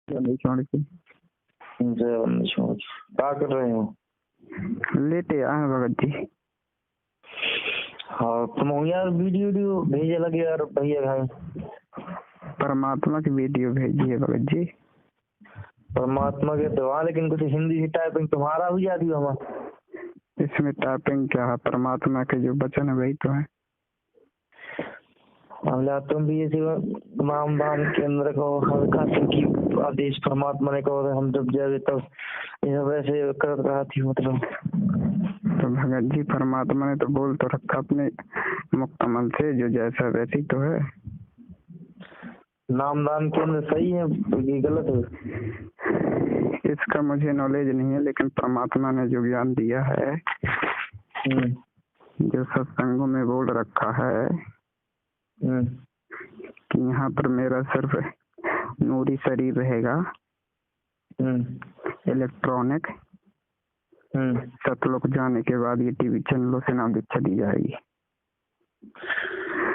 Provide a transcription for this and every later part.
छोड़ के क्या कर रहे हो? लेटे आए भगत जी। हाँ तुम यार वीडियो भेजे लगे यार भैया भाई। परमात्मा की वीडियो भेजी है भगत जी। परमात्मा के तो हाँ, लेकिन कुछ हिंदी की टाइपिंग तुम्हारा हुई जाती हो हमारा। इसमें टाइपिंग क्या है? परमात्मा के जो वचन है वही तो है। अल्लाह तुम भी ऐसे नाम दान के अंदर कहो हर खातिर की आदेश परमात्मा ने कहो हम जब जाए तब ये वैसे कर रहा थी मतलब। तो भगत जी परमात्मा ने तो बोल तो रखा अपने मुक्तमल से जो जैसा वैसी तो है। नाम दान के अंदर सही है ये गलत है? इसका मुझे नॉलेज नहीं है, लेकिन परमात्मा ने जो ज्ञान दिया है जो सत्संगों में बोल रखा है कि यहाँ पर मेरा सिर्फ नूरी शरीर रहेगा, इलेक्ट्रॉनिक सतलोक जाने के बाद ये टीवी चैनलों से नाम दीक्षा दी जाएगी।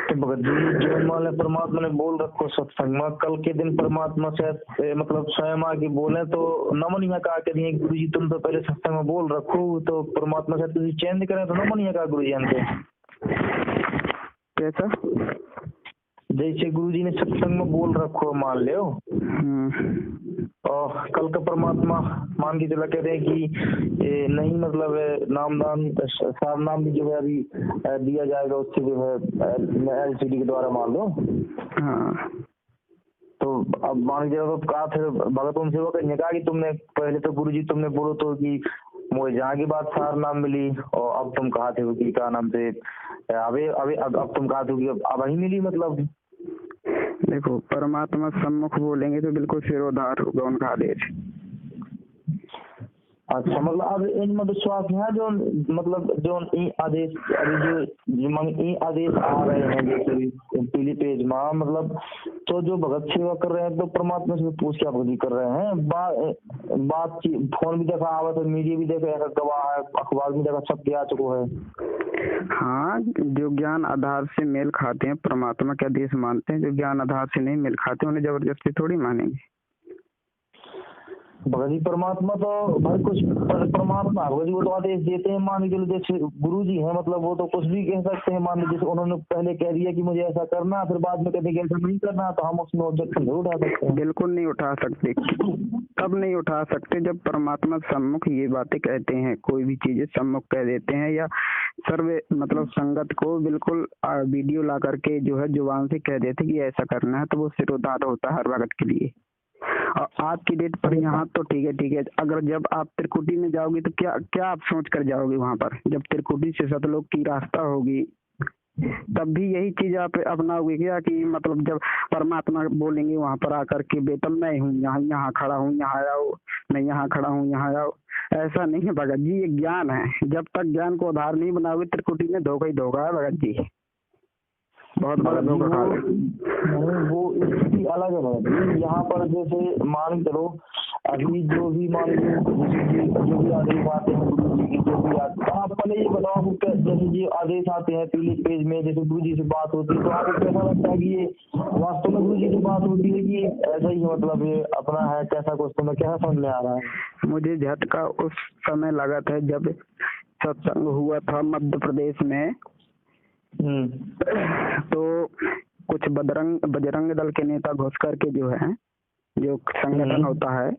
तो भगत जी जो मान परमात्मा ने बोल रखो सत्संग में कल के दिन परमात्मा से मतलब स्वयं आके बोले तो नमन यहाँ का आके दिए गुरु जी तुम तो पहले सत्संग में बोल रखो तो परमात्मा से तुम चेंज करें तो नमन यहाँ का गुरु जी हमसे कैसा? जैसे गुरु जी ने सत्संग में बोल रखो मान लो और कल का परमात्मा मान के चला कहते हैं कि नहीं मतलब नामदान सार नाम भी जो है अभी दिया जाएगा उससे जो है एलसीडी के द्वारा मान लो। तो अब मान के चलो कहा थे भगत उनसे वो कहा कि तुमने पहले तो गुरु जी तुमने बोलो तो कि मुझे जहाँ की बात सार नाम मिली और अब तुम कहा थे कि क्या नाम से अब तुम कहा थे कि अब ही मिली मतलब। देखो परमात्मा सम्मुख बोलेंगे तो बिल्कुल सिरोधार होगा उनका आदेश। अच्छा मतलब अब इनमें विश्वास है जो मतलब जो आदेश अभी जो आदेश आ रहे हैं जैसे पीली पेज में मतलब तो जो भगत सेवा कर रहे हैं तो परमात्मा से पूछ के भक्ति कर रहे हैं बात फोन भी देखा आवा तो मीडिया भी देखा गवाह है अखबार भी देखा सब क्या चुका है। हाँ जो ज्ञान आधार से मेल खाते हैं परमात्मा के आदेश मानते हैं, जो ज्ञान आधार से नहीं मेल खाते उन्हें जबरदस्ती थोड़ी मानेंगे। भगत जी परमात्मा तो भाई कुछ परमात्मा भगत जी वो तो आदेश देते हैं मान लीजिए जैसे गुरु जी है मतलब वो तो कुछ भी कह सकते हैं मान लीजिए जैसे उन्होंने पहले कह दिया कि मुझे ऐसा करना फिर बाद में कहते हैं ऐसा नहीं करना तो हम उसमें ऑब्जेक्शन नहीं उठा सकते। बिल्कुल नहीं उठा सकते। कब नहीं उठा सकते? जब परमात्मा सम्मुख ये बातें कहते हैं, कोई भी चीजें सम्मुख कह देते हैं या सर्वे मतलब संगत को बिल्कुल वीडियो ला करके जो है जुबान से कह देते कि ऐसा करना है तो वो सिरोधार होता है हर वक्त के लिए। और आज की डेट पर यहाँ तो ठीक है अगर जब आप त्रिकुटी में जाओगे तो क्या आप सोच कर जाओगे वहाँ पर? जब त्रिकुटी से सतलोक की रास्ता होगी तब भी यही चीज आप अपनाओगे क्या कि मतलब जब परमात्मा बोलेंगे वहाँ पर आकर के बेटा मैं हूँ यहाँ खड़ा हूँ यहाँ आओ, मैं यहाँ खड़ा हूँ यहाँ आओ, ऐसा नहीं है भगत जी। ये ज्ञान है, जब तक ज्ञान को आधार नहीं बनाओगे त्रिकुटी में धोखा ही धोखा है भगत जी, बहुत बड़ा धोखा खा रहे। वो स्थिति अलग है यहाँ पर जैसे मान करो अभी जो भी मान लो जो भी आदेश आते हैं गुरु जी की जो भी आप पहले ये बताओ जैसे जो आदेश आते हैं पीले पेज में जैसे गुरु जी से बात होती है तो आपको कैसा लगता है कि ये वास्तव में गुरु जी से बात होती है कि ऐसा ही मतलब ये अपना है कैसा कुछ तुम्हें कैसा समझ में आ रहा है? मुझे झटका उस समय लगा था जब सत्संग हुआ था मध्य प्रदेश में तो कुछ बजरंग दल के नेता घुस करके जो है जो संगठन होता है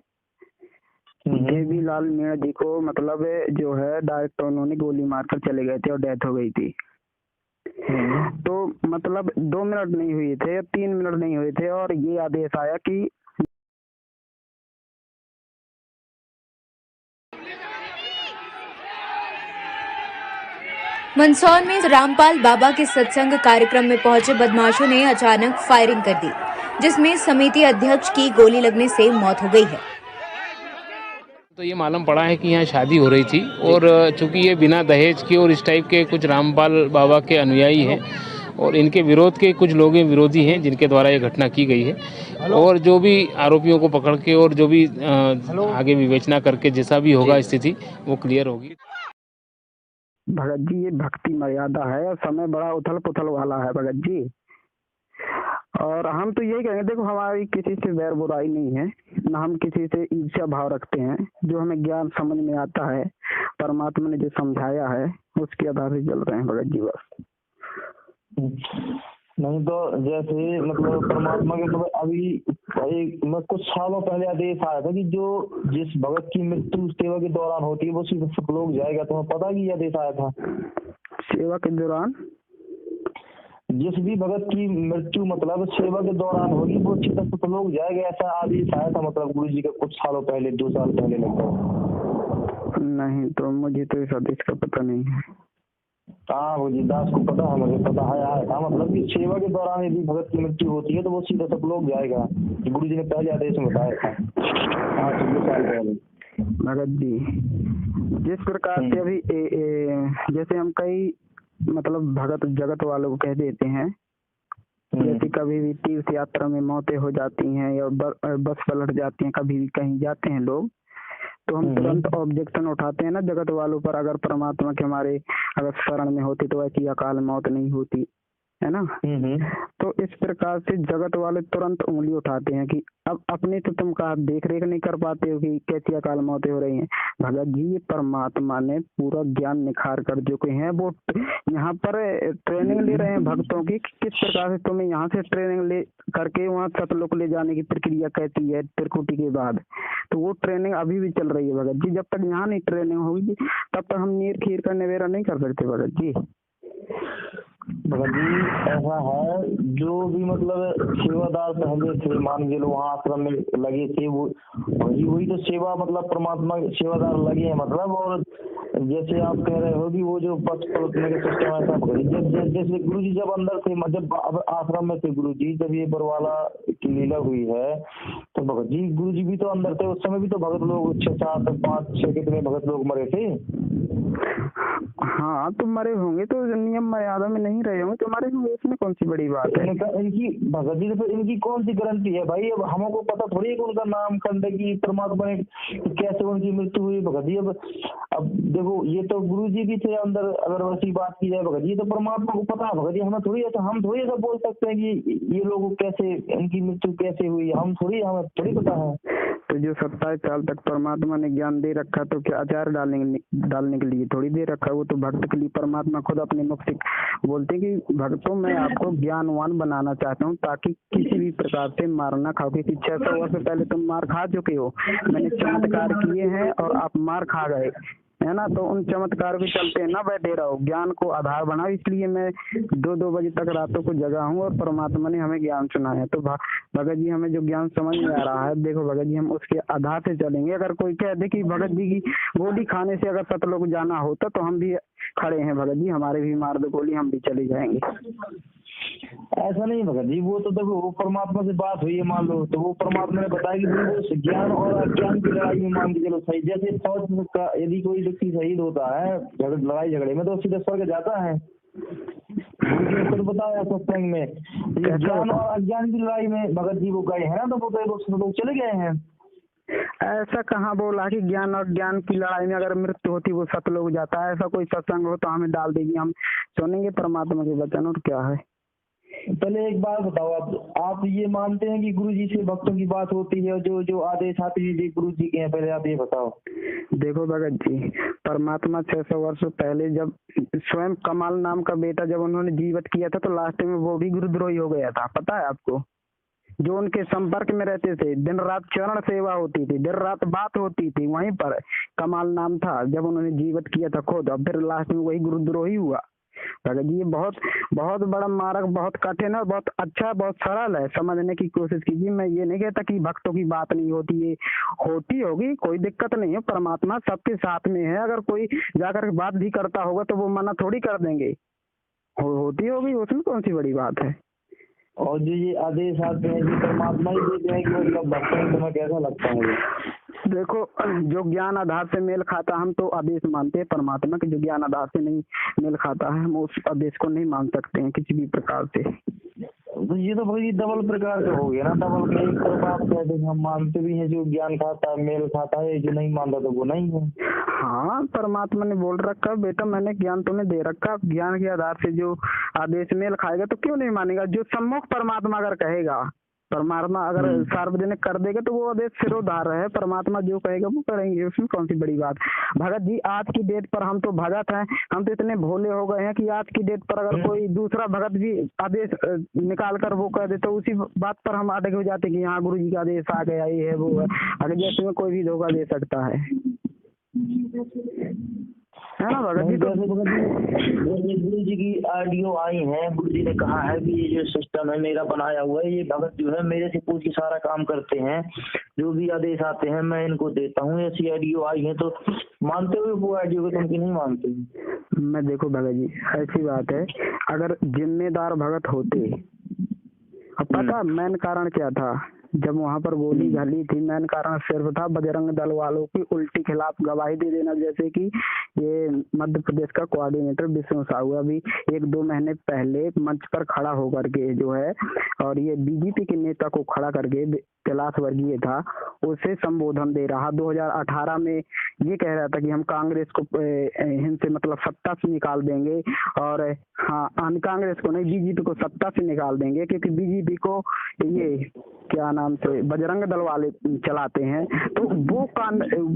देवीलाल मीणा जी को मतलब जो है डायरेक्ट उन्होंने गोली मारकर चले गए थे और डेथ हो गई थी। तो मतलब 2 मिनट नहीं हुए थे 3 मिनट नहीं हुए थे और ये आदेश आया कि मंदसौर में रामपाल बाबा के सत्संग कार्यक्रम में पहुंचे बदमाशों ने अचानक फायरिंग कर दी, जिसमें समिति अध्यक्ष की गोली लगने से मौत हो गई है। तो ये मालूम पड़ा है कि यहाँ शादी हो रही थी और चूंकि ये बिना दहेज के और इस टाइप के कुछ रामपाल बाबा के अनुयायी हैं और इनके विरोध के कुछ लोग विरोधी हैं जिनके द्वारा ये घटना की गई है और जो भी आरोपियों को पकड़ के और जो भी आगे विवेचना करके जैसा भी होगा स्थिति वो क्लियर होगी। भगत जी ये भक्ति मर्यादा है और समय बड़ा उथल पुथल वाला है भगत जी। और हम तो यही कहेंगे, देखो हमारी किसी से बैर बुराई नहीं है, ना हम किसी से ईर्ष्या भाव रखते हैं। जो हमें ज्ञान समझ में आता है, परमात्मा ने जो समझाया है उसके आधार से चल रहे हैं भगत जी बस। नहीं तो जैसे मतलब परमात्मा के मतलब अभी कुछ सालों पहले आदेश आया था कि जो जिस भगत की मृत्यु सेवा के दौरान होती है वो सीधे सतलोक जाएगा। तुम्हें पता कि यह आदेश आया था? सेवा के दौरान जिस भी भगत की मृत्यु मतलब सेवा के दौरान होगी वो सीधा सतलोक जाएगा, ऐसा आदेश आया था मतलब गुरु जी का कुछ सालों पहले, 2 साल पहले लगभग। नहीं, तो मुझे तो इस आदेश का पता नहीं है। हाँ वो जी दास को पता है, मुझे पता है आया था मतलब कि सेवा के दौरान यदि भगत की मृत्यु होती है तो वो सीधा सतलोक जाएगा। गुरु जी ने पहले आदेश में बताया था 2 साल पहले। भगत जी जिस प्रकार से अभी जैसे हम कई मतलब भगत जगत वालों को कह देते हैं, जैसे कभी भी तीर्थ यात्रा में मौतें हो जाती हैं या बस पलट जाती हैं, कभी भी कहीं जाते हैं लोग, तो हम तुरंत ऑब्जेक्शन उठाते हैं ना जगत वालों पर। अगर परमात्मा के हमारे अगर शरण में होती तो ऐसी अकाल मौत नहीं होती, है ना। तो इस प्रकार से जगत वाले तुरंत उंगली उठाते हैं कि अब अपने तो तुम का देख रेख नहीं कर पाते हो कि कैसी अकाल मौतें हो रही हैं। भगत जी ये परमात्मा ने पूरा ज्ञान निखार कर जो के हैं, वो यहाँ पर ट्रेनिंग ले रहे हैं भक्तों की, किस प्रकार से तुम्हें यहाँ से ट्रेनिंग ले करके वहाँ सतलोक ले जाने की प्रक्रिया कहती है त्रिकुटी के बाद। तो वो ट्रेनिंग अभी भी चल रही है भगत जी। जब तक यहाँ नहीं ट्रेनिंग होगी तब तक हम नीर खीर का निवेरा नहीं कर सकते भगत जी। भगत जी ऐसा है, जो भी मतलब सेवादार पहले थे मान के लो वहाँ आश्रम में लगे थे, वो वही तो सेवा मतलब परमात्मा सेवादार लगे हैं मतलब। और जैसे आप कह रहे हो कि वो जो पक्ष पलटने के सिस्टम ऐसा भगत जी, जैसे गुरु जी जब अंदर थे, जब आश्रम में थे गुरु जी, जब ये बरवाला की लीला हुई है तो भगत जी गुरु जी भी तो अंदर थे। उस समय भी तो भगत लोग 6, 7, 5, 6 कितने भगत लोग मरे थे। हाँ तो मरे होंगे, तो नियम मर्यादा में नहीं रहे होंगे तो मरे होंगे, इसमें कौन सी बड़ी बात है। इनकी भगत जी तो इनकी कौन सी गारंटी है भाई? अब हमको पता थोड़ी है कि उनका नाम खंड की परमात्मा ने कैसे उनकी मृत्यु हुई भगत जी। अब देखो ये तो गुरु जी भी थे अंदर, अगर वैसी बात की जाए भगत जी तो परमात्मा को पता है भगत जी। हम थोड़ी ऐसा बोल सकते हैं कि ये लोग कैसे इनकी मृत्यु कैसे हुई, हमें थोड़ी पता है। तो जो 27 साल तक परमात्मा ने ज्ञान दे रखा तो क्या अचार डालने के लिए थोड़ी दे रखा, वो तो भक्त के लिए परमात्मा खुद अपने मुख से बोलते हैं कि भक्तों मैं आपको ज्ञानवान बनाना चाहता हूँ ताकि किसी भी प्रकार से मार ना खाओ। क्योंकि 600 वर्ष पहले तुम मार खा चुके हो, मैंने चमत्कार किए हैं और आप मार खा गए, है ना। तो उन चमत्कार के चलते ना बैठे रहो, ज्ञान को आधार बनाओ। इसलिए मैं 2-2 बजे तक रातों को जगा हूँ और परमात्मा ने हमें ज्ञान सुनाया। तो भगत जी हमें जो ज्ञान समझ में आ रहा है, देखो भगत जी हम उसके आधार से चलेंगे। अगर कोई कह दे कि भगत जी की गोली खाने से अगर सतलोक जाना होता तो हम भी खड़े हैं भगत जी, हमारे भी मार दो गोली, हम भी चले जाएंगे। ऐसा नहीं भगत जी, वो तो देखो वो परमात्मा से बात हुई है मान लो, तो वो परमात्मा ने बताया कि वो ज्ञान और अज्ञान की लड़ाई में मान के चलो सही। जैसे फौज का यदि कोई व्यक्ति शहीद होता है लड़ाई झगड़े में तो सीधे स्वर्ग जाता है। तो बताया सत्संग में ज्ञान और अज्ञान की लड़ाई में भगत जी वो गए हैं ना, तो वो लोग चले गए हैं। ऐसा कहाँ बोला कि ज्ञान और ज्ञान की लड़ाई में अगर मृत्यु होती वो सतलोक जाता है। ऐसा कोई सत्संग हो तो हमें डाल देगी, हम सुनेंगे परमात्मा के वचन। और क्या है, पहले एक बात बताओ, आप ये मानते हैं कि गुरु जी से भक्तों की बात होती है, जो आदेश आते हैं गुरु जी के हैं? पहले आप ये बताओ। देखो भगत जी परमात्मा 600 वर्ष पहले जब स्वयं कमाल नाम का बेटा जब उन्होंने जीवित किया था तो लास्ट में वो भी गुरुद्रोही हो गया था, पता है आपको। जो उनके संपर्क में रहते थे, दिन रात चरण सेवा होती थी, दिन रात बात होती थी, वहीं पर कमाल नाम था जब उन्होंने जीवित किया था खुद, और फिर लास्ट में वही गुरुद्रोही हुआ। भगत जी ये बहुत बहुत बड़ा मार्ग, बहुत कठिन है, बहुत अच्छा, बहुत सरल है, समझने की कोशिश कीजिए। मैं ये नहीं कहता कि भक्तों की बात नहीं होती है, होती होगी, कोई दिक्कत नहीं है, परमात्मा सबके साथ में है। अगर कोई जाकर बात भी करता होगा तो वो मना थोड़ी कर देंगे, होती होगी, उसमें कौन सी बड़ी बात है। और जो ये आदेश आते हैं कि परमात्मा ही देते हैं कि मतलब भक्तों को तुम्हें कैसा लगता है? देखो जो ज्ञान आधार से मेल खाता हम तो आदेश मानते हैं परमात्मा के, जो ज्ञान आधार से नहीं मेल खाता है हम उस आदेश को नहीं मान सकते हैं किसी भी प्रकार से। तो ये तो भाई डबल प्रकार का हो गया ना। डबल का एक तरफ आप कह देंगे हम मानते भी हैं, जो ज्ञान खाता है मेल खाता है, जो नहीं मानता तो वो नहीं है। हाँ, परमात्मा ने बोल रखा बेटा मैंने ज्ञान तुम्हें दे रखा, ज्ञान के आधार से जो आदेश मेल खाएगा तो क्यों नहीं मानेगा। जो सम्मुख परमात्मा अगर कहेगा, परमात्मा अगर सार्वजनिक कर देगा तो वो आदेश सिरोधार है। परमात्मा जो कहेगा वो करेंगे, उसमें कौन सी बड़ी बात। भगत जी आज की डेट पर हम तो भगत हैं, हम तो इतने भोले हो गए हैं कि आज की डेट पर अगर कोई दूसरा भगत भी आदेश निकाल कर वो कर दे तो उसी बात पर हम अटक हो जाते कि हाँ गुरु जी का आदेश आ गया, ये है वो है। अगर जैसे में कोई भी धोखा दे सकता है ना भगत जी। तो गुरु जी की ऑडियो आई है, गुरु जी ने कहा है कि ये जो सिस्टम है मेरा बनाया हुआ है, ये भगत जो है मेरे से पूछ के सारा काम करते हैं, जो भी आदेश आते हैं मैं इनको देता हूँ। ऐसी ऑडियो आई है, तो मानते हुए वो ऑडियो को तुम की नहीं मानते। मैं देखो भगत जी ऐसी बात है, अगर जिम्मेदार भगत होते, अब पता मेन कारण क्या था जब वहाँ पर गोली घली थी। मेन कारण सिर्फ था बजरंग दल वालों की उल्टी खिलाफ गवाही दे देना। जैसे कि ये मध्य प्रदेश का कोऑर्डिनेटर विष्णु साहू अभी 1-2 महीने पहले मंच पर खड़ा होकर के जो है, और ये बीजेपी के नेता को खड़ा करके कैलाश वर्गीय था उसे संबोधन दे रहा। 2018 में ये कह रहा था कि हम कांग्रेस को हिंद से मतलब सत्ता से निकाल देंगे, और हाँ हम कांग्रेस को नहीं बीजेपी को सत्ता से निकाल देंगे, क्योंकि बीजेपी को ये क्या नाम से बजरंग दल वाले चलाते हैं। तो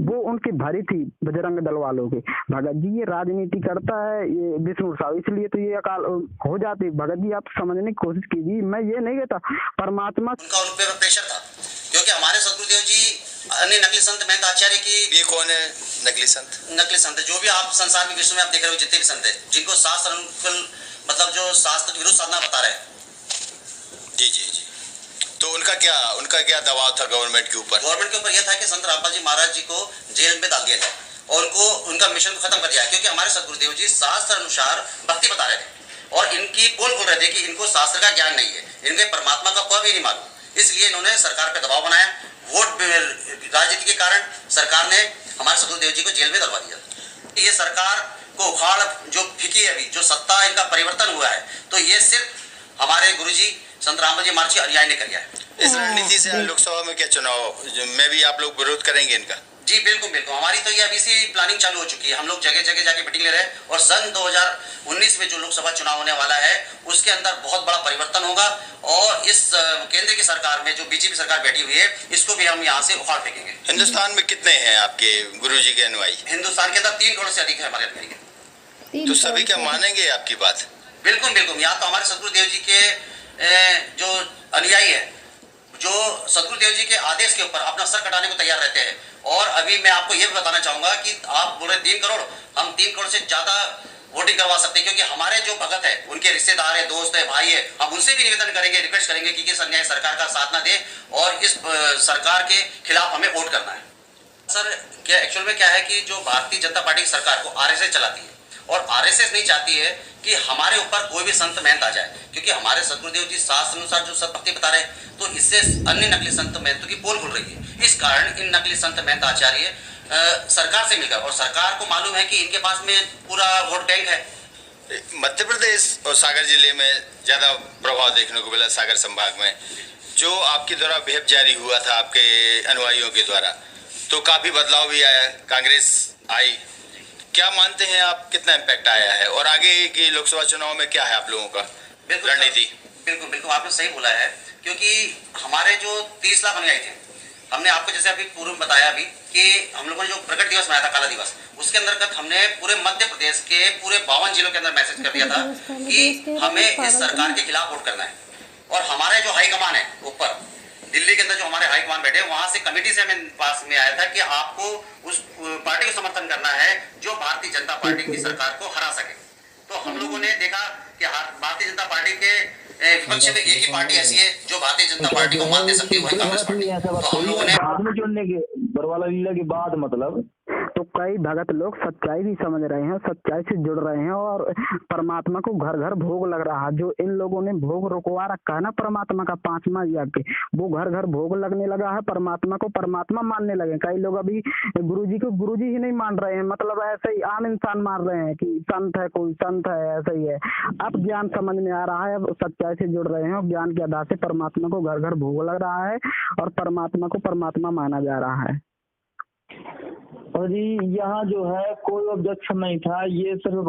वो उनकी भरी थी बजरंग दल वालों के। भगत जी ये राजनीति करता है ये विष्णु साहू, इसलिए तो ये अकाल हो जाती। भगत जी आप समझने की कोशिश कीजिए, मैं ये नहीं कहता परमात्मा उनका उन पे प्रेशर था, क्योंकि हमारे सदगुरुदेव जी अन्य नकली संत महंत आचार्य की। ये कौन है नकली संत? नकली संत जो भी आप संसार में विश्व में आप देख रहे हो, जितने भी संत है जिनको शास्त्र अनुकूल मतलब जो शास्त्र के विरुद्ध साधना बता रहे हैं। जी जी जी। तो उनका क्या दबाव था गवर्नमेंट के ऊपर? गवर्नमेंट के ऊपर यह था कि संत रामपाल जी महाराज जी को जेल में डाल दिया जाए और उनको उनका मिशन को खत्म कर दिया, क्योंकि हमारे सदगुरुदेव जी शास्त्र अनुसार भक्ति बता रहे थे और इनकी पोल खोल रहे थे कि इनको शास्त्र का ज्ञान नहीं है, इनके परमात्मा का प भी नहीं मालूम। इसलिए इन्होंने सरकार पे दबाव बनाया। वोट राजनीति के कारण सरकार ने हमारे सदगुरुदेव जी को जेल में डलवा दिया। ये सरकार को उखाड़ जो फिकी है, अभी जो सत्ता इनका परिवर्तन हुआ है, तो ये सिर्फ हमारे गुरुजी संत रामपाल जी महाराज जी अनुयायी ने किया है। इस रणनीति से लोकसभा में क्या चुनाव में भी आप लोग विरोध करेंगे इनका? जी बिल्कुल बिल्कुल, हमारी तो ये अभी से प्लानिंग चालू हो चुकी है। हम लोग जगह जगह जाके मीटिंग ले रहे हैं और सन 2019 में जो लोकसभा चुनाव होने वाला है उसके अंदर बहुत बड़ा परिवर्तन होगा और इस केंद्र की सरकार में जो बीजेपी सरकार बैठी हुई है इसको भी हम यहाँ से उखाड़ फेंकेंगे। हिंदुस्तान में कितने हैं आपके गुरुजी के अनुयायी? हिंदुस्तान के अंदर 3 करोड़ से अधिक है हमारे अनुयायी। तो सभी क्या मानेंगे आपकी बात? बिल्कुल बिल्कुल, यहाँ तो हमारे सदगुरुदेव जी के जो अनुयायी है, जो सदगुरुदेव जी के आदेश के ऊपर अपना सर कटाने को तैयार रहते हैं। और अभी मैं आपको ये भी बताना चाहूंगा कि आप बोल रहे 3 करोड़, हम 3 करोड़ से ज्यादा वोटिंग करवा सकते हैं, क्योंकि हमारे जो भगत है उनके रिश्तेदार है, दोस्त है, भाई है, हम उनसे भी निवेदन करेंगे, रिक्वेस्ट करेंगे कि इस अन्याय सरकार का साथ ना दे और इस सरकार के खिलाफ हमें वोट करना है। सर क्या एक्चुअल में क्या है कि जो भारतीय जनता पार्टी की सरकार को आरएसएस चलाती है और आरएसएस नहीं चाहती है कि हमारे ऊपर कोई भी संत महंत आ जाए, क्योंकि हमारे सदगुरुदेव जी शास्त्र अनुसार जो सत्भक्ति बता रहे हैं, तो इससे अन्य नकली संत महंतों की पोल खुल रही है। इस कारण इन नकली संत महंत आचार्य सरकार से मिलकर, और सरकार को मालूम है कि इनके पास में पूरा वोट बैंक है। मध्य प्रदेश और सागर जिले में ज्यादा प्रभाव देखने को मिला। सागर संभाग में जो आपके द्वारा विहिप जारी हुआ था आपके अनुयायियों के द्वारा, तो काफी बदलाव भी आया, कांग्रेस आई। क्या मानते हैं आप कितना इम्पैक्ट आया है और आगे की लोकसभा चुनाव में क्या है आप लोगों का रणनीति? बिल्कुल बिल्कुल, आपने सही बोला है, क्योंकि हमारे जो 30 लाख अनुयायी थे, हमने आपको जैसे अभी पूर्व में बताया अभी कि हम लोगों ने जो प्रकट दिवस मनाया था, काला दिवस, उसके अंतर्गत हमने पूरे मध्य प्रदेश के पूरे 52 जिलों के अंदर मैसेज कर दिया था कि हमें इस सरकार के खिलाफ वोट करना है। और हमारे जो हाईकमान है ऊपर दिल्ली के अंदर, जो हमारे हाईकमान बैठे, वहां से कमेटी से हमें पास में आया था कि आपको उस पार्टी को समर्थन करना है जो भारतीय जनता पार्टी की सरकार को हरा सके। तो हम लोगों ने देखा कि भारतीय जनता पार्टी के विपक्ष में एक ही पार्टी ऐसी है जो भारतीय जनता पार्टी को मात दे सकती है, वही कांग्रेस पार्टी। तो हम लोगों ने बाद में जोड़ने के बरवाला लीला के बाद मतलब तो कई भगत लोग सच्चाई भी समझ रहे हैं, सच्चाई से जुड़ रहे हैं और परमात्मा को घर घर भोग लग रहा है। जो इन लोगों ने भोग रुकवा रखा है ना परमात्मा का 5वां यज्ञ के, वो घर घर भोग लगने लगा है, परमात्मा को परमात्मा मानने लगे। कई लोग अभी गुरुजी को गुरुजी ही नहीं मान रहे हैं, मतलब ऐसे ही आम इंसान मान रहे हैं कि संत है, कोई संत है, ऐसा ही है। अब ज्ञान समझ में आ रहा है, अब सच्चाई से जुड़ रहे हैं और ज्ञान के आधार से परमात्मा को घर घर भोग लग रहा है और परमात्मा को परमात्मा माना जा रहा है। और जी यहाँ जो है कोई ऑब्जेक्शन नहीं था, ये सिर्फ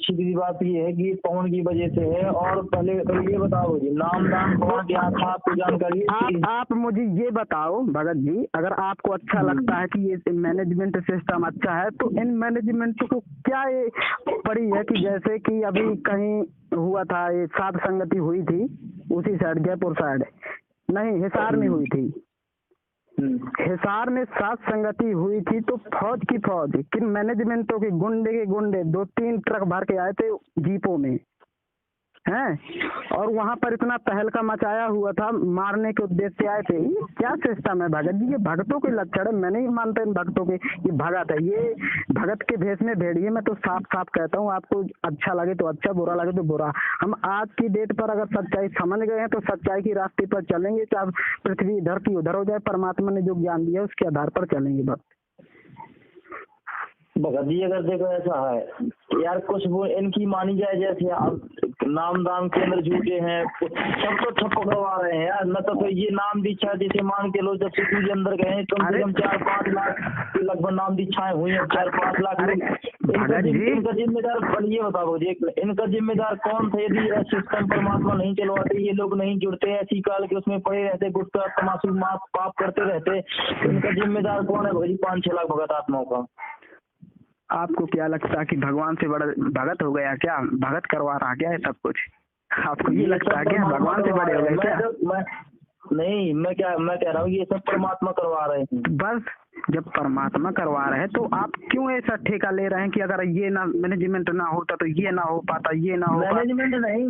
सीधी बात ये है कि पवन की वजह से है। और पहले ये बताओ जी, नाम दान कौन क्या था, आपको जानकारी? आप मुझे ये बताओ भगत जी, अगर आपको अच्छा लगता है कि ये मैनेजमेंट सिस्टम अच्छा है, तो इन मैनेजमेंट को क्या ये पड़ी है कि जैसे कि अभी कहीं हुआ था, ये सात संगति हुई थी उसी साइड, जयपुर साइड नहीं, हिसार में हुई थी। हिसार में 7 संगति हुई थी, तो फौज की फौज, किन मैनेजमेंटों के गुंडे 2-3 ट्रक भर के आए थे जीपों में हैं, और वहां पर इतना तहलका मचाया हुआ था, मारने के उद्देश्य से आए थे। ये क्या सिस्टम है भगत जी? ये भक्तों के लक्षण है, मैं नहीं मानता इन भक्तों के ये भगत है। ये भगत के भेष में भेड़िए, मैं तो साफ साफ कहता हूँ। आपको अच्छा लगे तो अच्छा, बुरा लगे तो बुरा। हम आज की डेट पर अगर सच्चाई समझ गए हैं तो सच्चाई की रास्ते पर चलेंगे, चाहे पृथ्वी इधर की उधर हो जाए, परमात्मा ने जो ज्ञान दिया उसके आधार पर चलेंगे भक्त। भगत जी अगर देखो ऐसा है यार, कुछ वो इनकी मानी जाए, जैसे अब नाम दान केंद्र झूठे हैं, सब तो ठप करवा रहे हैं यार। न तो फिर ये नाम दीक्षा, जैसे मान के लो जब से पूजे अंदर गए कम से कम 4-5 लाख के लगभग नाम दीक्षाएं हुई हैं, 4-5 लाख। इनका जिम्मेदार ये बताओ जी, इनका जिम्मेदार कौन था? यदि सिस्टम परमात्मा नहीं चलवाते, ये लोग नहीं जुड़ते, ऐसी काल के उसमें पड़े रहते, गुटका तमाशु मास पाप करते रहते, तो इनका जिम्मेदार कौन है भाई? 5-6 लाख भगत आत्माओं का। आपको क्या लगता है कि भगवान से बड़ा भगत हो गया क्या? भगत करवा रहा क्या है सब कुछ? आपको ये लगता है क्या भगवान से बड़े हो गए क्या? नहीं, मैं कह रहा हूँ ये सब परमात्मा करवा रहे हैं। बस जब परमात्मा करवा रहे हैं तो आप क्यों ऐसा ठेका ले रहे हैं कि अगर ये ना मैनेजमेंट ना होता तो ये ना हो पाता, ये ना हो पाता? मैनेजमेंट नहीं,